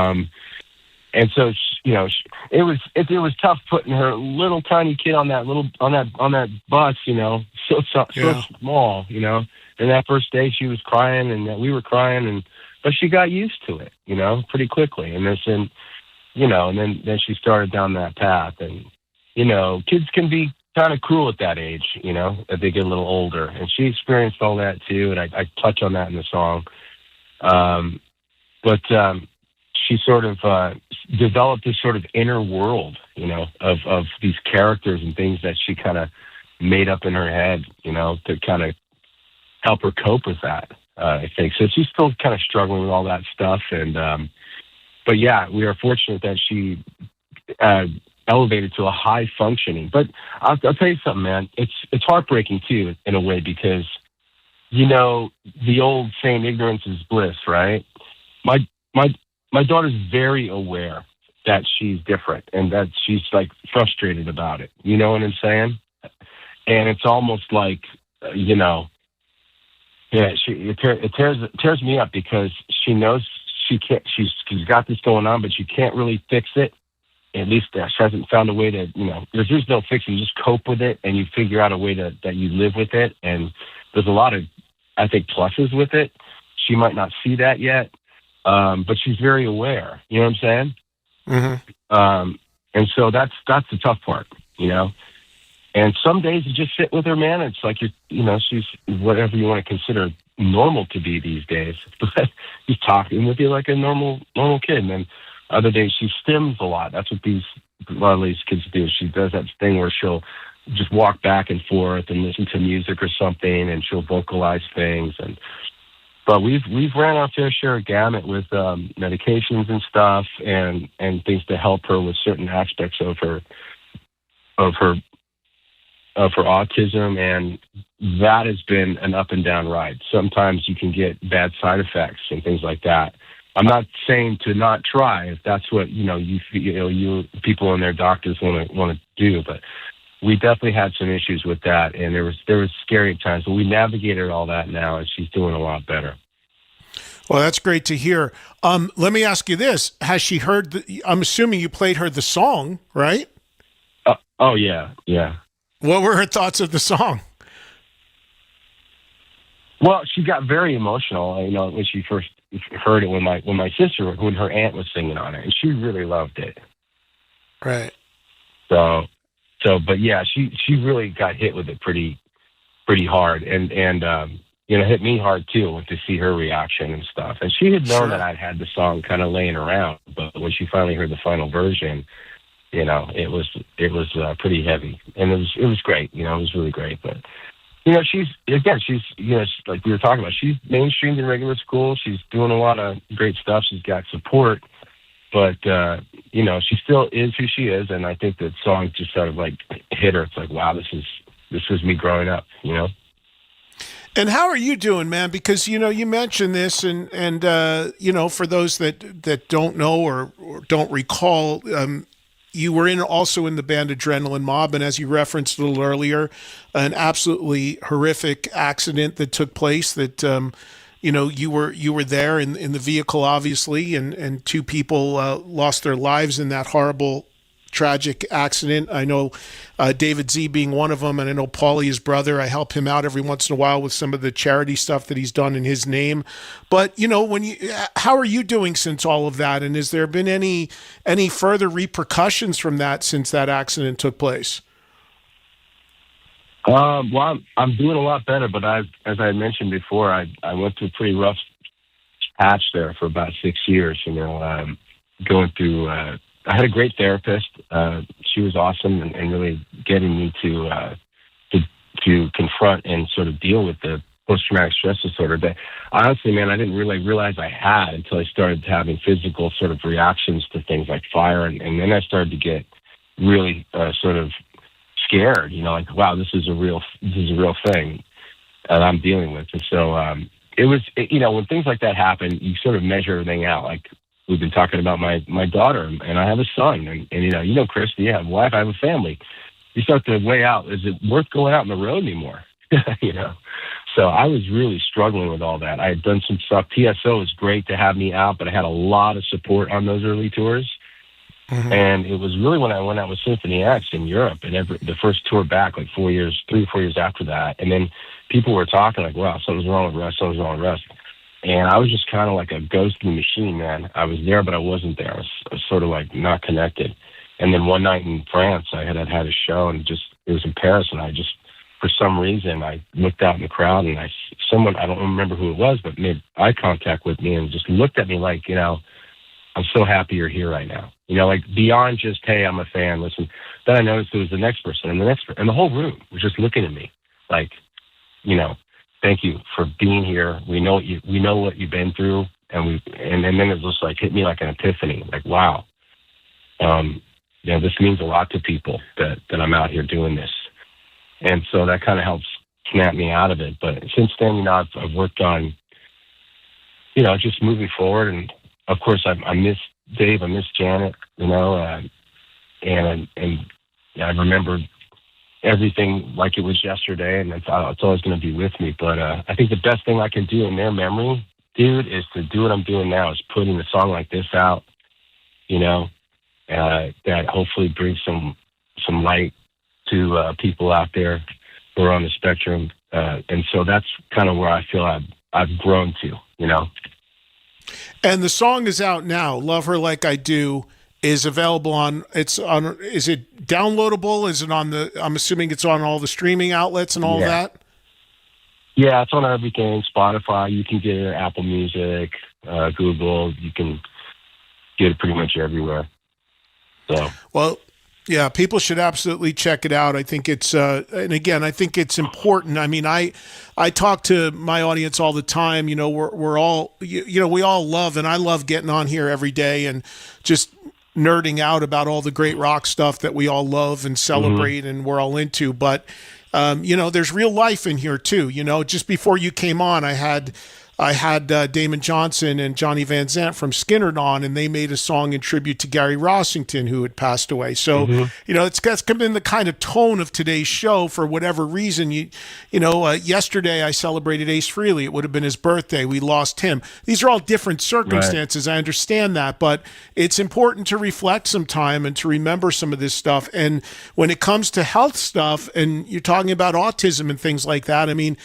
And so, you know, it was tough putting her little tiny kid on that bus, you know, so small, you know. And that first day she was crying and we were crying, but she got used to it, you know, pretty quickly. And then, you know, and then she started down that path. And, you know, kids can be kind of cruel at that age, you know, as they get a little older. And she experienced all that too. And I touch on that in the song. But she sort of developed this sort of inner world, you know, of these characters and things that she kind of made up in her head, you know, to kind of help her cope with that, I think. So she's still kind of struggling with all that stuff. And, but yeah, we are fortunate that she elevated to a high functioning. But I'll tell you something, man, it's heartbreaking too, in a way, because, you know, the old saying, ignorance is bliss, right? My daughter's very aware that she's different and that she's like frustrated about it. You know what I'm saying? And it's almost like, you know, yeah, it tears me up because she knows she's got this going on, but she can't really fix it. At least she hasn't found a way to, you know, there's no fixing. You just cope with it and you figure out a way that you live with it. And there's a lot of, I think, pluses with it. She might not see that yet. But she's very aware, you know what I'm saying? Mm-hmm. And so that's the tough part, you know? And some days you just sit with her, man. It's like she's whatever you want to consider normal to be these days. But she's talking with you like a normal kid. And then other days she stims a lot. That's what a lot of these kids do. She does that thing where she'll just walk back and forth and listen to music or something, and she'll vocalize things. But we've ran our fair share of gamut with medications and stuff, and things to help her with certain aspects of her autism, and that has been an up and down ride. Sometimes you can get bad side effects and things like that. I'm not saying to not try if that's what you people and their doctors want to do, but we definitely had some issues with that, and there was scary at times, but we navigated all that now, and she's doing a lot better. Well, that's great to hear. Let me ask you this: has she heard? I'm assuming you played her the song, right? Oh yeah. What were her thoughts of the song? Well, she got very emotional, you know, when she first heard it when her aunt was singing on it, and she really loved it. Right. So, but yeah, she really got hit with it pretty hard, and you know, hit me hard too to see her reaction and stuff. And she had known that I'd had the song kind of laying around, but when she finally heard the final version, you know, it was pretty heavy, and it was great. You know, it was really great. But you know, she's you know, like we were talking about, she's mainstreamed in regular school. She's doing a lot of great stuff. She's got support. But, you know, she still is who she is, and I think that song just sort of, like, hit her. It's like, wow, this was me growing up, you know? And how are you doing, man? Because, you know, you mentioned this, and you know, for those that don't know or don't recall, you were also in the band Adrenaline Mob, and as you referenced a little earlier, an absolutely horrific accident that took place that you know, you were there in the vehicle, obviously, and two people lost their lives in that horrible, tragic accident. I know David Z being one of them, and I know Paulie, his brother. I help him out every once in a while with some of the charity stuff that he's done in his name. But, you know, how are you doing since all of that? And has there been any further repercussions from that since that accident took place? Well, I'm doing a lot better, but as I mentioned before, I went through a pretty rough patch there for about 6 years. Going through. I had a great therapist. She was awesome and really getting me to confront and sort of deal with the post-traumatic stress disorder that honestly, man, I didn't really realize I had until I started having physical sort of reactions to things like fire. And then I started to get really sort of scared, like, wow, this is a real thing that I'm dealing with. And so it was, when things like that happen, you sort of measure everything out. Like we've been talking about my daughter, and I have a son, and Chris, I have a wife, I have a family. You start to weigh out, is it worth going out on the road anymore? So I was really struggling with all that. I had done some stuff. TSO was great to have me out, but I had a lot of support on those early tours. Mm-hmm. And it was really when I went out with Symphony X in Europe, and the first tour back, like 3 or 4 years after that. And then people were talking like, wow, something's wrong with Russ, something's wrong with Russ. And I was just kind of like a ghostly machine, man. I was there, but I wasn't there. I was sort of like not connected. And then one night in France, I had a show, and it was in Paris, and I just, for some reason, I looked out in the crowd, and someone, I don't remember who it was, but made eye contact with me and just looked at me like, I'm so happy you're here right now. Like beyond just, hey, I'm a fan, listen. Then I noticed there was the next person and the next person, and the whole room was just looking at me like, thank you for being here. We know what you've been through, and then it just like hit me like an epiphany, like, wow. This means a lot to people that I'm out here doing this. And so that kind of helps snap me out of it. But since then, I've worked on, just moving forward. And of course, I miss Dave, I miss Janet, and I remember everything like it was yesterday, and it's always going to be with me. But I think the best thing I can do in their memory, dude, is to do what I'm doing now, is putting a song like this out, that hopefully brings some light to people out there who are on the spectrum. And so that's kind of where I feel I've grown to, And the song is out now. Love Her Like I Do is available is it downloadable? Is it I'm assuming it's on all the streaming outlets and all that? Yeah, it's on everything. Spotify, you can get it, Apple Music, Google, you can get it pretty much everywhere. So. Well, yeah, people should absolutely check it out. I think it's, and again, I think it's important. I mean, I talk to my audience all the time. We're all, we all love, and I love getting on here every day and just nerding out about all the great rock stuff that we all love and celebrate and we're all into. But, there's real life in here too. Just before you came on, I had Damon Johnson and Johnny Van Zant from Skynyrd on, and they made a song in tribute to Gary Rossington, who had passed away. So, it's been the kind of tone of today's show for whatever reason. Yesterday I celebrated Ace Frehley. It would have been his birthday. We lost him. These are all different circumstances. Right. I understand that, but it's important to reflect some time and to remember some of this stuff. And when it comes to health stuff, and you're talking about autism and things like that, I mean,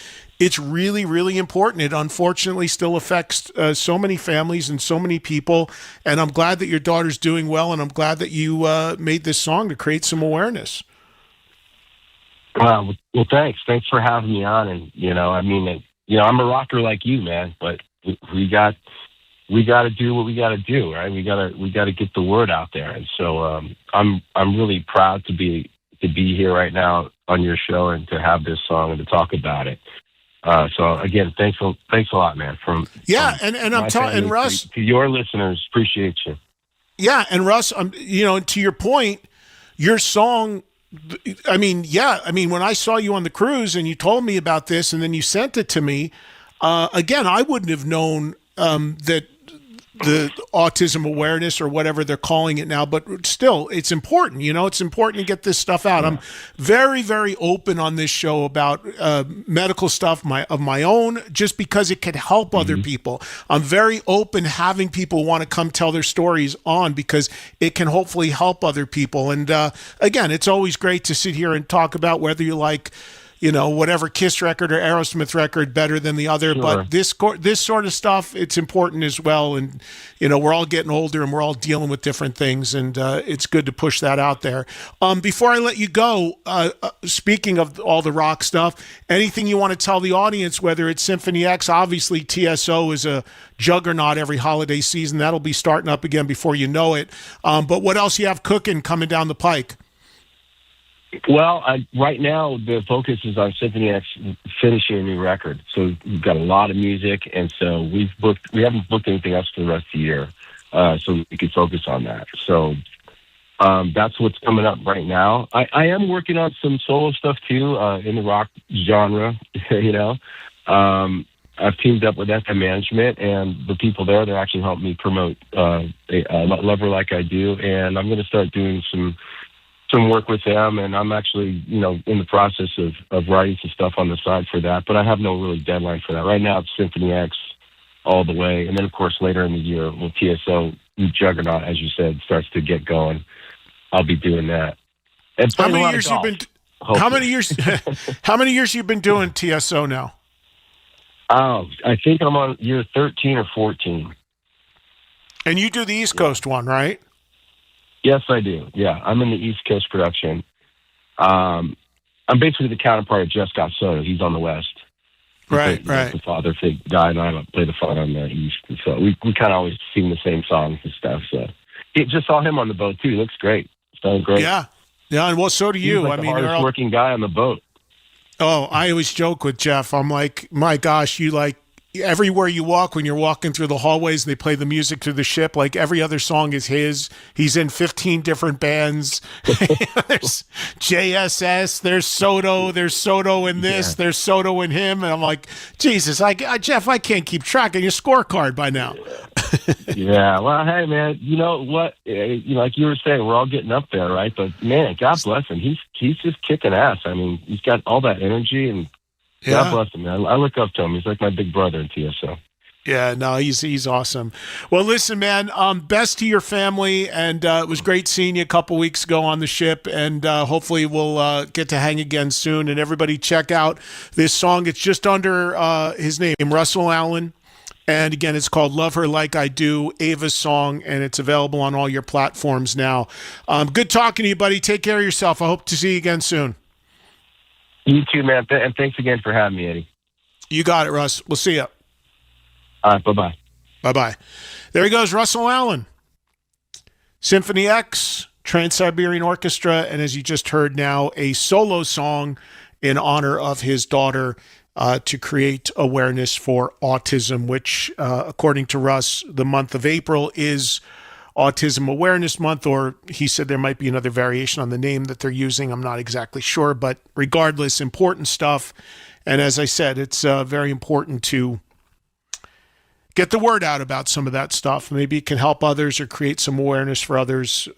it's really, really important. It unfortunately still affects so many families and so many people. And I'm glad that your daughter's doing well, and I'm glad that you made this song to create some awareness. Well, thanks. Thanks for having me on. And, I'm a rocker like you, man, but we got to do what we got to do, right? We got to get the word out there. And so I'm really proud to be here right now on your show and to have this song and to talk about it. So again, thanks a lot, man. And I'm telling Russ, to your listeners, appreciate you. Yeah, and Russ, to your point, your song. I mean, when I saw you on the cruise and you told me about this, and then you sent it to me, again, I wouldn't have known that the autism awareness or whatever they're calling it now, but still it's important, it's important to get this stuff out. Yeah. I'm very, very open on this show about medical stuff of my own, just because it could help other people. I'm very open having people want to come tell their stories on, because it can hopefully help other people. And again, it's always great to sit here and talk about whether you like whatever Kiss record or Aerosmith record better than the other. Sure. But this sort of stuff, it's important as well. And, we're all getting older and we're all dealing with different things. And it's good to push that out there. Before I let you go, speaking of all the rock stuff, anything you want to tell the audience, whether it's Symphony X, obviously TSO is a juggernaut every holiday season. That'll be starting up again before you know it. But what else you have cooking coming down the pike? Well, right now the focus is on Symphony X finishing a new record. So we've got a lot of music, and so we haven't booked anything else for the rest of the year, so we can focus on that. So that's what's coming up right now. I am working on some solo stuff too in the rock genre. I've teamed up with FM Management, and the people there, they're actually helping me promote Lover Like I Do, and I'm going to start doing some work with them, and I'm actually, in the process of writing some stuff on the side for that, but I have no really deadline for that. Right now it's Symphony X all the way, and then of course later in the year when TSO Juggernaut, as you said, starts to get going, I'll be doing that. And how many years you've been doing TSO now? Oh, I think I'm on year 13 or 14. And you do the East Coast one, right? Yes, I do. Yeah, I'm in the East Coast production. I'm basically the counterpart of Just Got Soda. He's on the West. Right. The father figure guy, and I play the father on the East. And so we kind of always sing the same songs and stuff. So just saw him on the boat too. He looks great. Sounds great. Yeah, and well, so do you. He's like the hardest working guy on the boat. Oh, I always joke with Jeff. I'm like, my gosh, you everywhere you walk, when you're walking through the hallways and they play the music through the ship, like every other song is his. He's in 15 different bands. There's JSS, there's Soto in this, there's Soto in him. And I'm like, Jesus, Jeff, I can't keep track of your scorecard by now. Yeah, well, hey, man, you know what? Like you were saying, we're all getting up there, right? But, man, God bless him. He's just kicking ass. I mean, he's got all that energy, and God bless him, man. I look up to him. He's like my big brother in TSO. Yeah, no, he's awesome. Well, listen, man, best to your family, and it was great seeing you a couple weeks ago on the ship, and hopefully we'll get to hang again soon. And everybody check out this song. It's just under his name, Russell Allen. And again, it's called Love Her Like I Do, Ava's song, and it's available on all your platforms now. Good talking to you, buddy. Take care of yourself. I hope to see you again soon. You too, man. And thanks again for having me, Eddie. You got it, Russ. We'll see you. All right, bye-bye. Bye-bye. There he goes, Russell Allen. Symphony X, Trans-Siberian Orchestra, and as you just heard now, a solo song in honor of his daughter to create awareness for autism, which, according to Russ, the month of April is Autism Awareness Month, or he said there might be another variation on the name that they're using. I'm not exactly sure, but regardless, important stuff. And as I said, it's very important to get the word out about some of that stuff. Maybe it can help others or create some awareness for others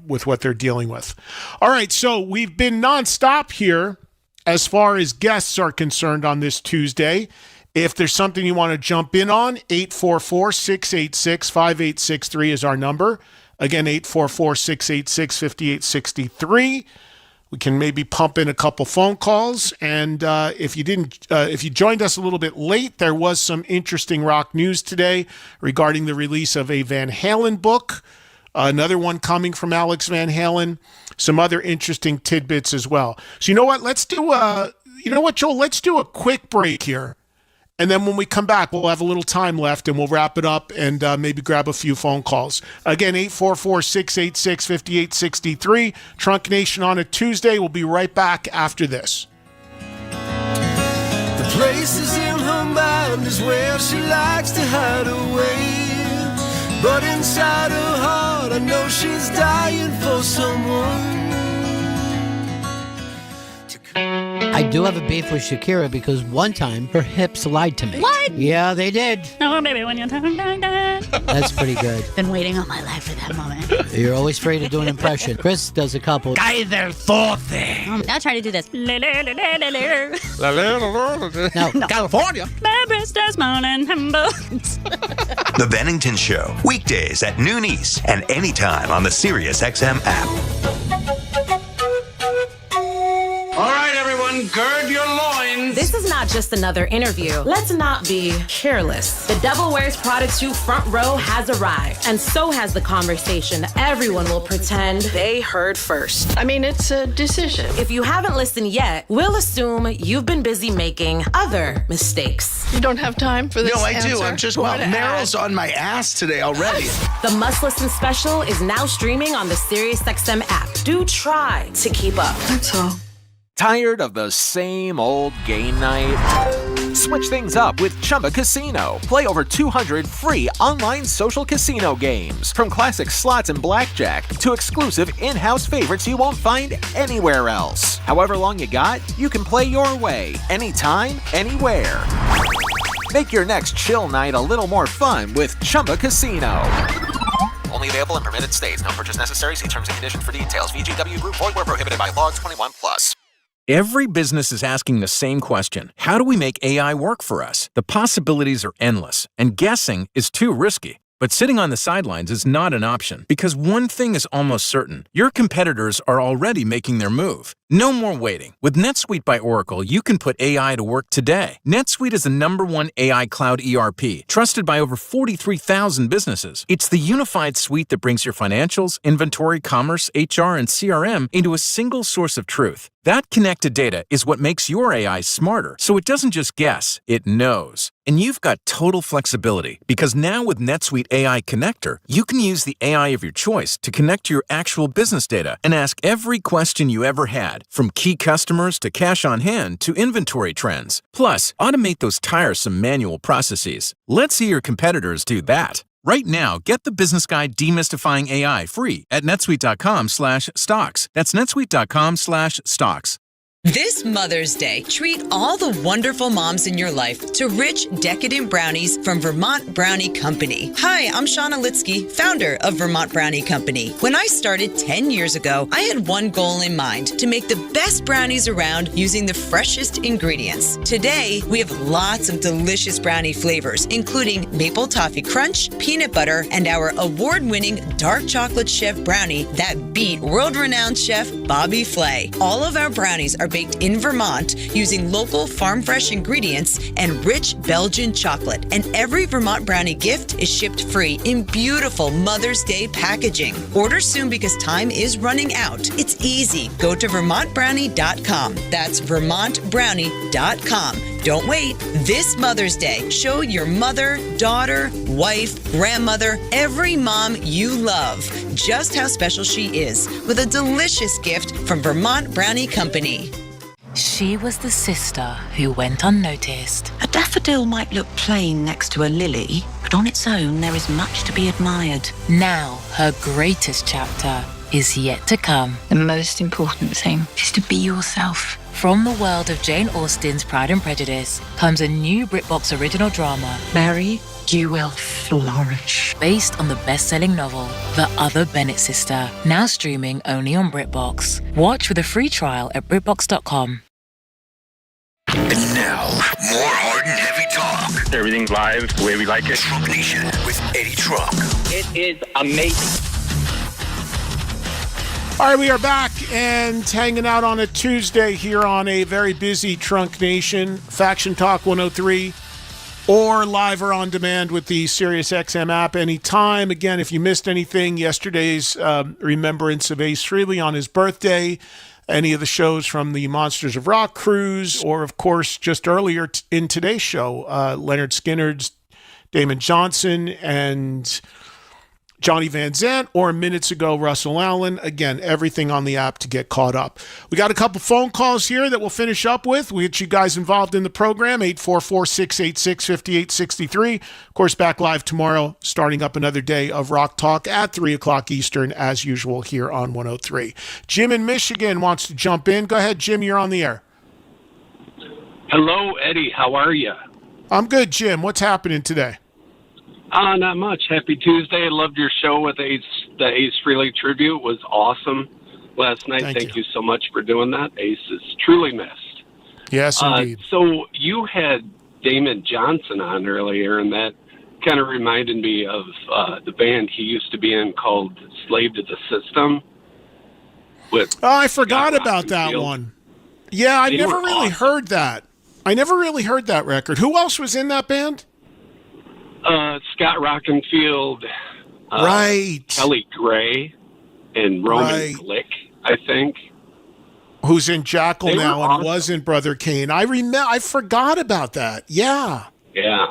with what they're dealing with. All right, so we've been nonstop here as far as guests are concerned on this Tuesday. If there's something you want to jump in on, 844-686-5863 is our number. Again, 844-686-5863. We can maybe pump in a couple phone calls. And if you joined us a little bit late, there was some interesting rock news today regarding the release of a Van Halen book. Another one coming from Alex Van Halen. Some other interesting tidbits as well. So you know what? Let's do Joel? Let's do a quick break here. And then when we come back, we'll have a little time left, and we'll wrap it up and maybe grab a few phone calls. Again, 844-686-5863. Trunk Nation on a Tuesday. We'll be right back after this. The places in her mind is where she likes to hide away. But inside her heart, I know she's dying for someone. I do have a beef with Shakira because one time her hips lied to me. What? Yeah, they did. Oh, baby, when you talk like that. That's pretty good. Been waiting all my life for that moment. You're always free to do an impression. Chris does a couple. Now try to do this. No, California. My breast is moaning. The Bennington Show, weekdays at noon East and anytime on the SiriusXM app. All right, everyone, gird your loins. This is not just another interview. Let's not be careless. The Devil Wears Prada 2 front row has arrived, and so has the conversation everyone will pretend they heard first. I mean, it's a decision. If you haven't listened yet, we'll assume you've been busy making other mistakes. You don't have time for this No, I answer? do. I'm just, well, Meryl's on my ass today already. The Must Listen special is now streaming on the SiriusXM app. Do try to keep up. That's all. Tired of the same old game night? Switch things up with Chumba Casino. Play over 200 free online social casino games. From classic slots and blackjack to exclusive in-house favorites you won't find anywhere else. However long you got, you can play your way, anytime, anywhere. Make your next chill night a little more fun with Chumba Casino. Only available in permitted states. No purchase necessary. See terms and conditions for details. VGW Group. Void where prohibited by law. 21+. Every business is asking the same question. How do we make AI work for us? The possibilities are endless, and guessing is too risky. But sitting on the sidelines is not an option, because one thing is almost certain. Your competitors are already making their move. No more waiting. With NetSuite by Oracle, you can put AI to work today. NetSuite is the #1 AI cloud ERP, trusted by over 43,000 businesses. It's the unified suite that brings your financials, inventory, commerce, HR, and CRM into a single source of truth. That connected data is what makes your AI smarter, so it doesn't just guess, it knows. And you've got total flexibility, because now with NetSuite AI Connector, you can use the AI of your choice to connect to your actual business data and ask every question you ever had, from key customers to cash on hand to inventory trends. Plus, automate those tiresome manual processes. Let's see your competitors do that. Right now, get the Business Guide Demystifying AI free at netsuite.com/stocks. That's netsuite.com/stocks. This Mother's Day, treat all the wonderful moms in your life to rich, decadent brownies from Vermont Brownie Company. Hi, I'm Shauna Litsky, founder of Vermont Brownie Company. When I started 10 years ago, I had one goal in mind, to make the best brownies around using the freshest ingredients. Today, we have lots of delicious brownie flavors, including maple toffee crunch, peanut butter, and our award-winning dark chocolate chef brownie that beat world-renowned chef Bobby Flay. All of our brownies are baked in Vermont using local farm-fresh ingredients and rich Belgian chocolate. And every Vermont Brownie gift is shipped free in beautiful Mother's Day packaging. Order soon because time is running out. It's easy. Go to VermontBrownie.com. That's VermontBrownie.com. Don't wait. This Mother's Day, show your mother, daughter, wife, grandmother, every mom you love just how special she is with a delicious gift from Vermont Brownie Company. She was the sister who went unnoticed. A daffodil might look plain next to a lily, but on its own there is much to be admired. Now, her greatest chapter is yet to come. The most important thing is to be yourself. From the world of Jane Austen's Pride and Prejudice comes a new BritBox original drama. Mary, you will flourish. Based on the best-selling novel, The Other Bennett Sister, now streaming only on BritBox. Watch with a free trial at BritBox.com. And now, more hard and heavy talk. Everything's live the way we like it. Trump Nation with Eddie Trump. It is amazing. All right, we are back and hanging out on a Tuesday here on a very busy Trunk Nation, Faction Talk 103, or live or on demand with the SiriusXM app anytime. Again, if you missed anything, yesterday's remembrance of Ace Frehley on his birthday, any of the shows from the Monsters of Rock cruise, or, of course, just earlier in today's show, Leonard Skinner's Damon Johnson and Johnny Van Zant, or minutes ago, Russell Allen. Again, everything on the app to get caught up. We got a couple phone calls here that we'll finish up with. We get you guys involved in the program, 844-686-5863. Of course, back live tomorrow, starting up another day of Rock Talk at 3 o'clock Eastern, as usual, here on 103. Jim in Michigan wants to jump in. Go ahead, Jim, you're on the air. Hello, Eddie. How are you? I'm good, Jim. What's happening today? Not much. Happy Tuesday. I loved your show with the Ace Frehley tribute. It was awesome last night. Thank you so much for doing that. Ace is truly missed. Yes, indeed. So you had Damon Johnson on earlier, and that kind of reminded me of the band he used to be in called Slave to the System. I forgot about that one. Yeah, I They never were really awesome. heard that. I never really heard that record. Who else was in that band? Scott Rockenfield, Right. Kelly Gray, and Roman Right. Glick, I think. Who's in Jackal They were now and awesome. was in Brother Kane. I forgot about that. Yeah. Yeah.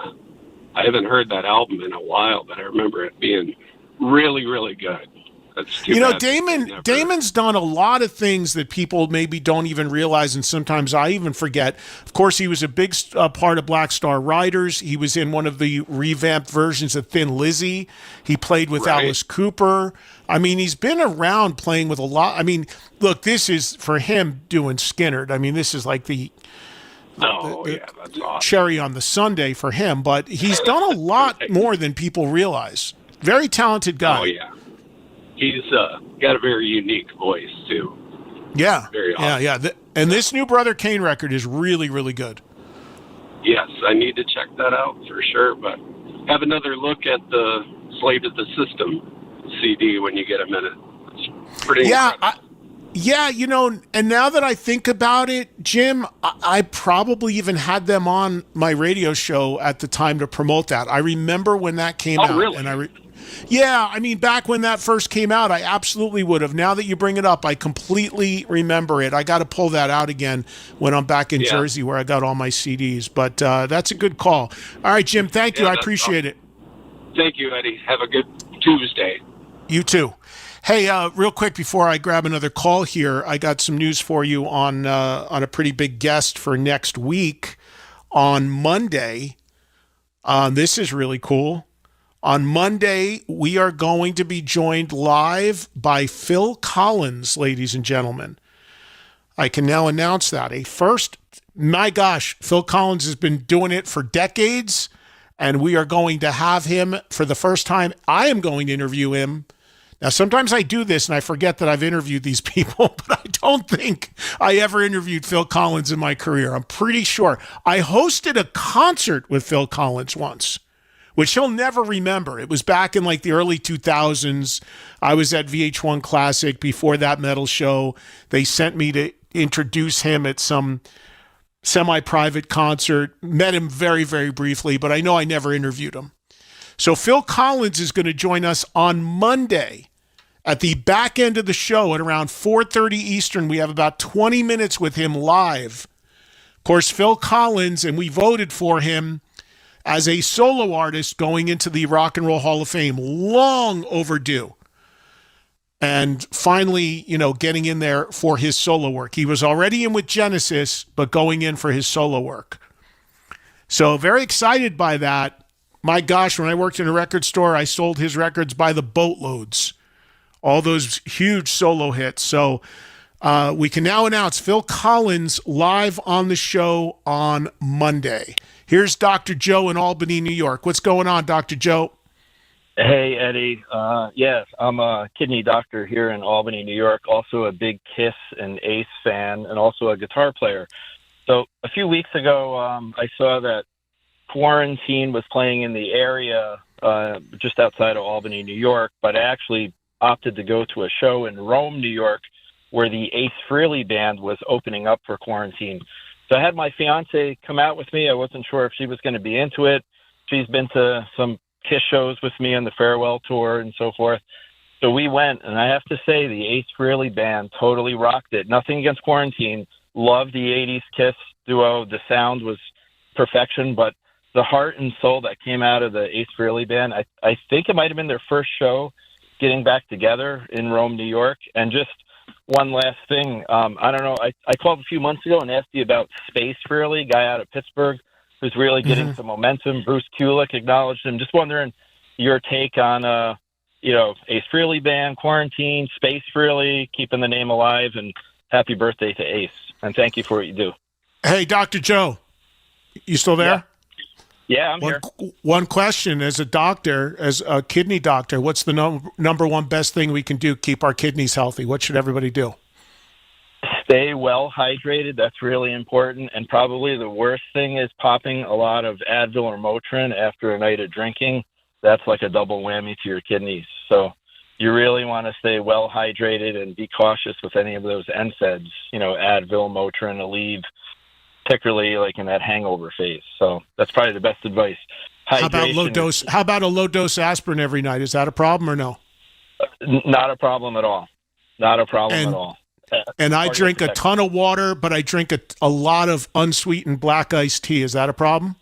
I haven't heard that album in a while, but I remember it being really, really good. That's too You know, bad Damon's done a lot of things that people maybe don't even realize, and sometimes I even forget. Of course, he was a big part of Black Star Riders. He was in one of the revamped versions of Thin Lizzy. He played with Right. Alice Cooper. I mean, he's been around playing with a lot. I mean, look, this is for him doing Skynyrd. I mean, this is like the that's awesome. cherry on the sundae for him, but he's done a lot more than people realize. Very talented guy. Oh, yeah. He's got a very unique voice, too. Yeah. Very awesome. Yeah. And this new Brother Kane record is really, really good. Yes, I need to check that out for sure, but have another look at the Slave of the System CD when you get a minute. It's pretty incredible. Yeah, you know, and now that I think about it, Jim, I probably even had them on my radio show at the time to promote that. I remember when that came out. Really? And yeah, I mean, back when that first came out, I absolutely would have. Now that you bring it up, I completely remember it. I got to pull that out again when I'm back in Jersey where I got all my CDs. But that's a good call. All right, Jim, thank you. I appreciate it. Thank you, Eddie. Have a good Tuesday. You too. Hey, real quick before I grab another call here, I got some news for you on a pretty big guest for next week on Monday. This is really cool. On Monday, we are going to be joined live by Phil Collins, ladies and gentlemen. I can now announce that. My gosh, Phil Collins has been doing it for decades, and we are going to have him for the first time. I am going to interview him. Now, sometimes I do this and I forget that I've interviewed these people, but I don't think I ever interviewed Phil Collins in my career. I'm pretty sure. I hosted a concert with Phil Collins once, which he'll never remember. It was back in like the early 2000s. I was at VH1 Classic before that metal show. They sent me to introduce him at some semi-private concert. Met him very, very briefly, but I know I never interviewed him. So Phil Collins is going to join us on Monday at the back end of the show at around 4:30 Eastern. We have about 20 minutes with him live. Of course, Phil Collins, and we voted for him as a solo artist going into the Rock and Roll Hall of Fame. Long overdue. And finally, you know, getting in there for his solo work. He was already in with Genesis, but going in for his solo work. So very excited by that. My gosh, when I worked in a record store, I sold his records by the boatloads. All those huge solo hits. So we can now announce Phil Collins live on the show on Monday. Here's Dr. Joe in Albany, New York. What's going on, Dr. Joe? Hey, Eddie. Yes, I'm a kidney doctor here in Albany, New York. Also a big Kiss and Ace fan, and also a guitar player. So a few weeks ago, I saw that Quarantine was playing in the area just outside of Albany, New York, but I actually opted to go to a show in Rome, New York, where the Ace Frehley band was opening up for Quarantine. So I had my fiance come out with me. I wasn't sure if she was going to be into it. She's been to some Kiss shows with me on the farewell tour and so forth. So we went, and I have to say the Ace Frehley band totally rocked it. Nothing against Quarantine. Loved the 80s Kiss duo. The sound was perfection, but the heart and soul that came out of the Ace Frehley band, I think it might have been their first show getting back together in Rome, New York. And just one last thing. I don't know. I called a few months ago and asked you about Space Frehley, guy out of Pittsburgh who's really getting some momentum. Bruce Kulick acknowledged him. Just wondering your take on, Ace Frehley band, Quarantine, Space Frehley, keeping the name alive, and happy birthday to Ace. And thank you for what you do. Hey, Dr. Joe, you still there? Yeah, I'm here. One question, as a doctor, as a kidney doctor, what's the number one best thing we can do to keep our kidneys healthy? What should everybody do? Stay well hydrated. That's really important. And probably the worst thing is popping a lot of Advil or Motrin after a night of drinking. That's like a double whammy to your kidneys. So you really want to stay well hydrated and be cautious with any of those NSAIDs, Advil, Motrin, Aleve, particularly like in that hangover phase. So that's probably the best advice. How about a low dose aspirin every night? Is that a problem or no? Not a problem at all. Not a problem at all. And I drink a ton of water, but I drink a lot of unsweetened black iced tea. Is that a problem?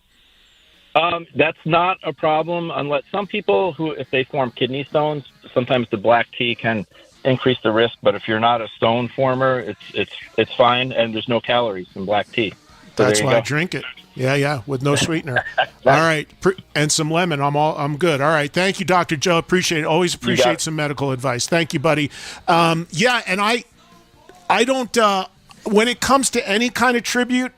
That's not a problem unless some people if they form kidney stones, sometimes the black tea can increase the risk. But if you're not a stone former, it's fine, and there's no calories in black tea. So that's why I drink it. Yeah, with no sweetener. All right, and some lemon. I'm good. All right, thank you, Dr. Joe. Appreciate it. Always appreciate some medical advice. Thank you, buddy. And I don't. When it comes to any kind of tribute,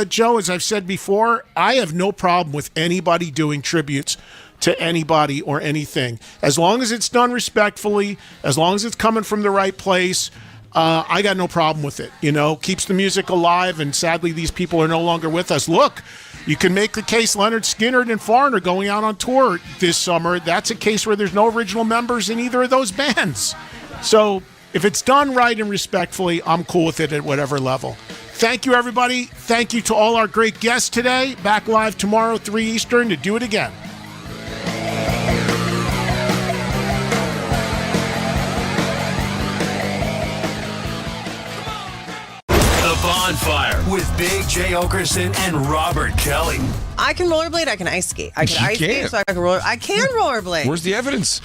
Joe, as I've said before, I have no problem with anybody doing tributes to anybody or anything, as long as it's done respectfully, as long as it's coming from the right place. I got no problem with it. Keeps the music alive, and sadly, these people are no longer with us. Look, you can make the case Leonard Skinner and Foreigner going out on tour this summer. That's a case where there's no original members in either of those bands. So if it's done right and respectfully, I'm cool with it at whatever level. Thank you, everybody. Thank you to all our great guests today. Back live tomorrow, 3 Eastern, to do it again. Bonfire with Big J. Okerson and Robert Kelly. I can rollerblade. I can ice skate. I can ice skate, so I can roller. I can rollerblade. Where's the evidence?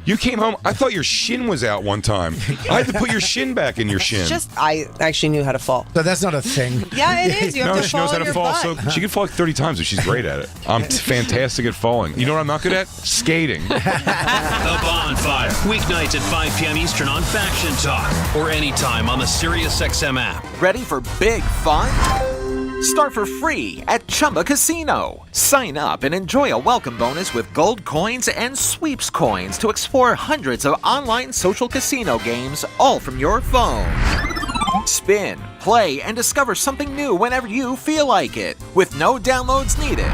You came home. I thought your shin was out one time. I had to put your shin back in your shin. I actually knew how to fall. So that's not a thing. Yeah, it is. You have to she fall knows how on to your fall. butt. So she can fall like 30 times, but she's great at it. I'm fantastic at falling. You know what I'm not good at? Skating. The Bonfire. Weeknights at 5 p.m. Eastern on Faction Talk or anytime on the SiriusXM app. Ready for big fun? Start for free at Chumba Casino. Sign up and enjoy a welcome bonus with gold coins and sweeps coins to explore hundreds of online social casino games, all from your phone. Spin, play, and discover something new whenever you feel like it, with no downloads needed.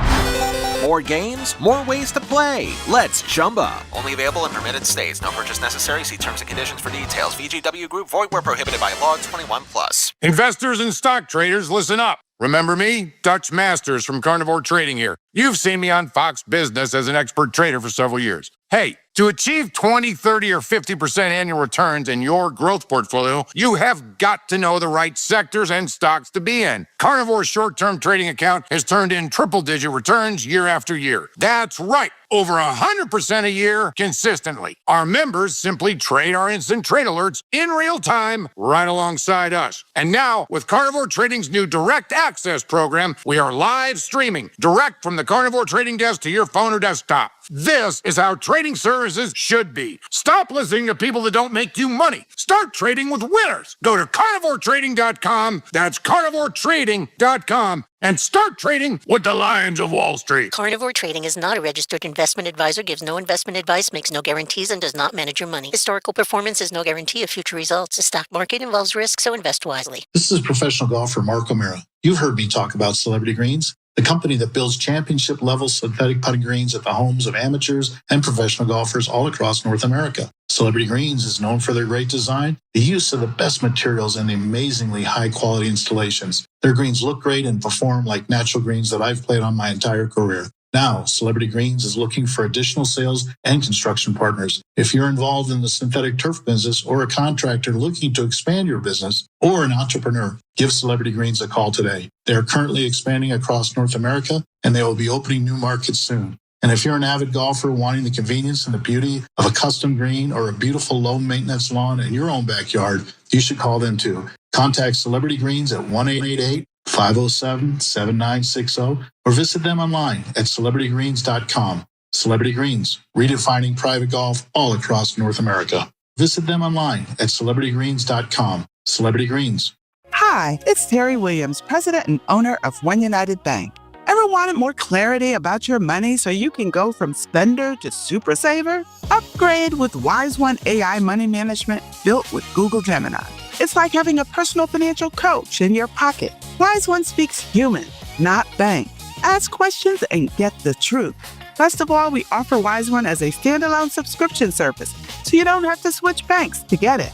More games, more ways to play. Let's Chumba. Only available in permitted states. No purchase necessary. See terms and conditions for details. VGW Group. Void where prohibited by law. 21+. Investors and stock traders, listen up. Remember me? Dutch Masters from Carnivore Trading here. You've seen me on Fox Business as an expert trader for several years. Hey, to achieve 20, 30, or 50% annual returns in your growth portfolio, you have got to know the right sectors and stocks to be in. Carnivore's short-term trading account has turned in triple-digit returns year after year. That's right. Over 100% a year consistently. Our members simply trade our instant trade alerts in real time right alongside us. And now, with Carnivore Trading's new Direct Access program, we are live streaming direct from the Carnivore Trading desk to your phone or desktop. This is how trading services should be. Stop listening to people that don't make you money. Start trading with winners. Go to carnivoretrading.com. That's carnivoretrading.com. And start trading with the Lions of Wall Street. Carnivore Trading is not a registered investment advisor, gives no investment advice, makes no guarantees, and does not manage your money. Historical performance is no guarantee of future results. The stock market involves risk, so invest wisely. This is professional golfer Mark O'Meara. You've heard me talk about Celebrity Greens, the company that builds championship-level synthetic putting greens at the homes of amateurs and professional golfers all across North America. Celebrity Greens is known for their great design, the use of the best materials, and the amazingly high-quality installations. Their greens look great and perform like natural greens that I've played on my entire career. Now, Celebrity Greens is looking for additional sales and construction partners. If you're involved in the synthetic turf business or a contractor looking to expand your business or an entrepreneur, give Celebrity Greens a call today. They are currently expanding across North America, and they will be opening new markets soon. And if you're an avid golfer wanting the convenience and the beauty of a custom green or a beautiful low-maintenance lawn in your own backyard, you should call them too. Contact Celebrity Greens at 1-888-507-7960 or visit them online at celebritygreens.com. Celebrity Greens, redefining private golf all across North America. Visit them online at celebritygreens.com. Celebrity Greens. Hi, it's Terry Williams, president and owner of One United Bank. Ever wanted more clarity about your money so you can go from spender to super saver? Upgrade with Wise One AI Money Management built with Google Gemini. It's like having a personal financial coach in your pocket. Wise One speaks human, not bank. Ask questions and get the truth. Best of all, we offer Wise One as a standalone subscription service, so you don't have to switch banks to get it.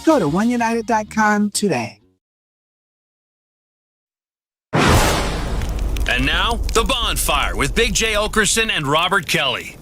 Go to oneunited.com today. And now, The Bonfire with Big J. Okerson and Robert Kelly.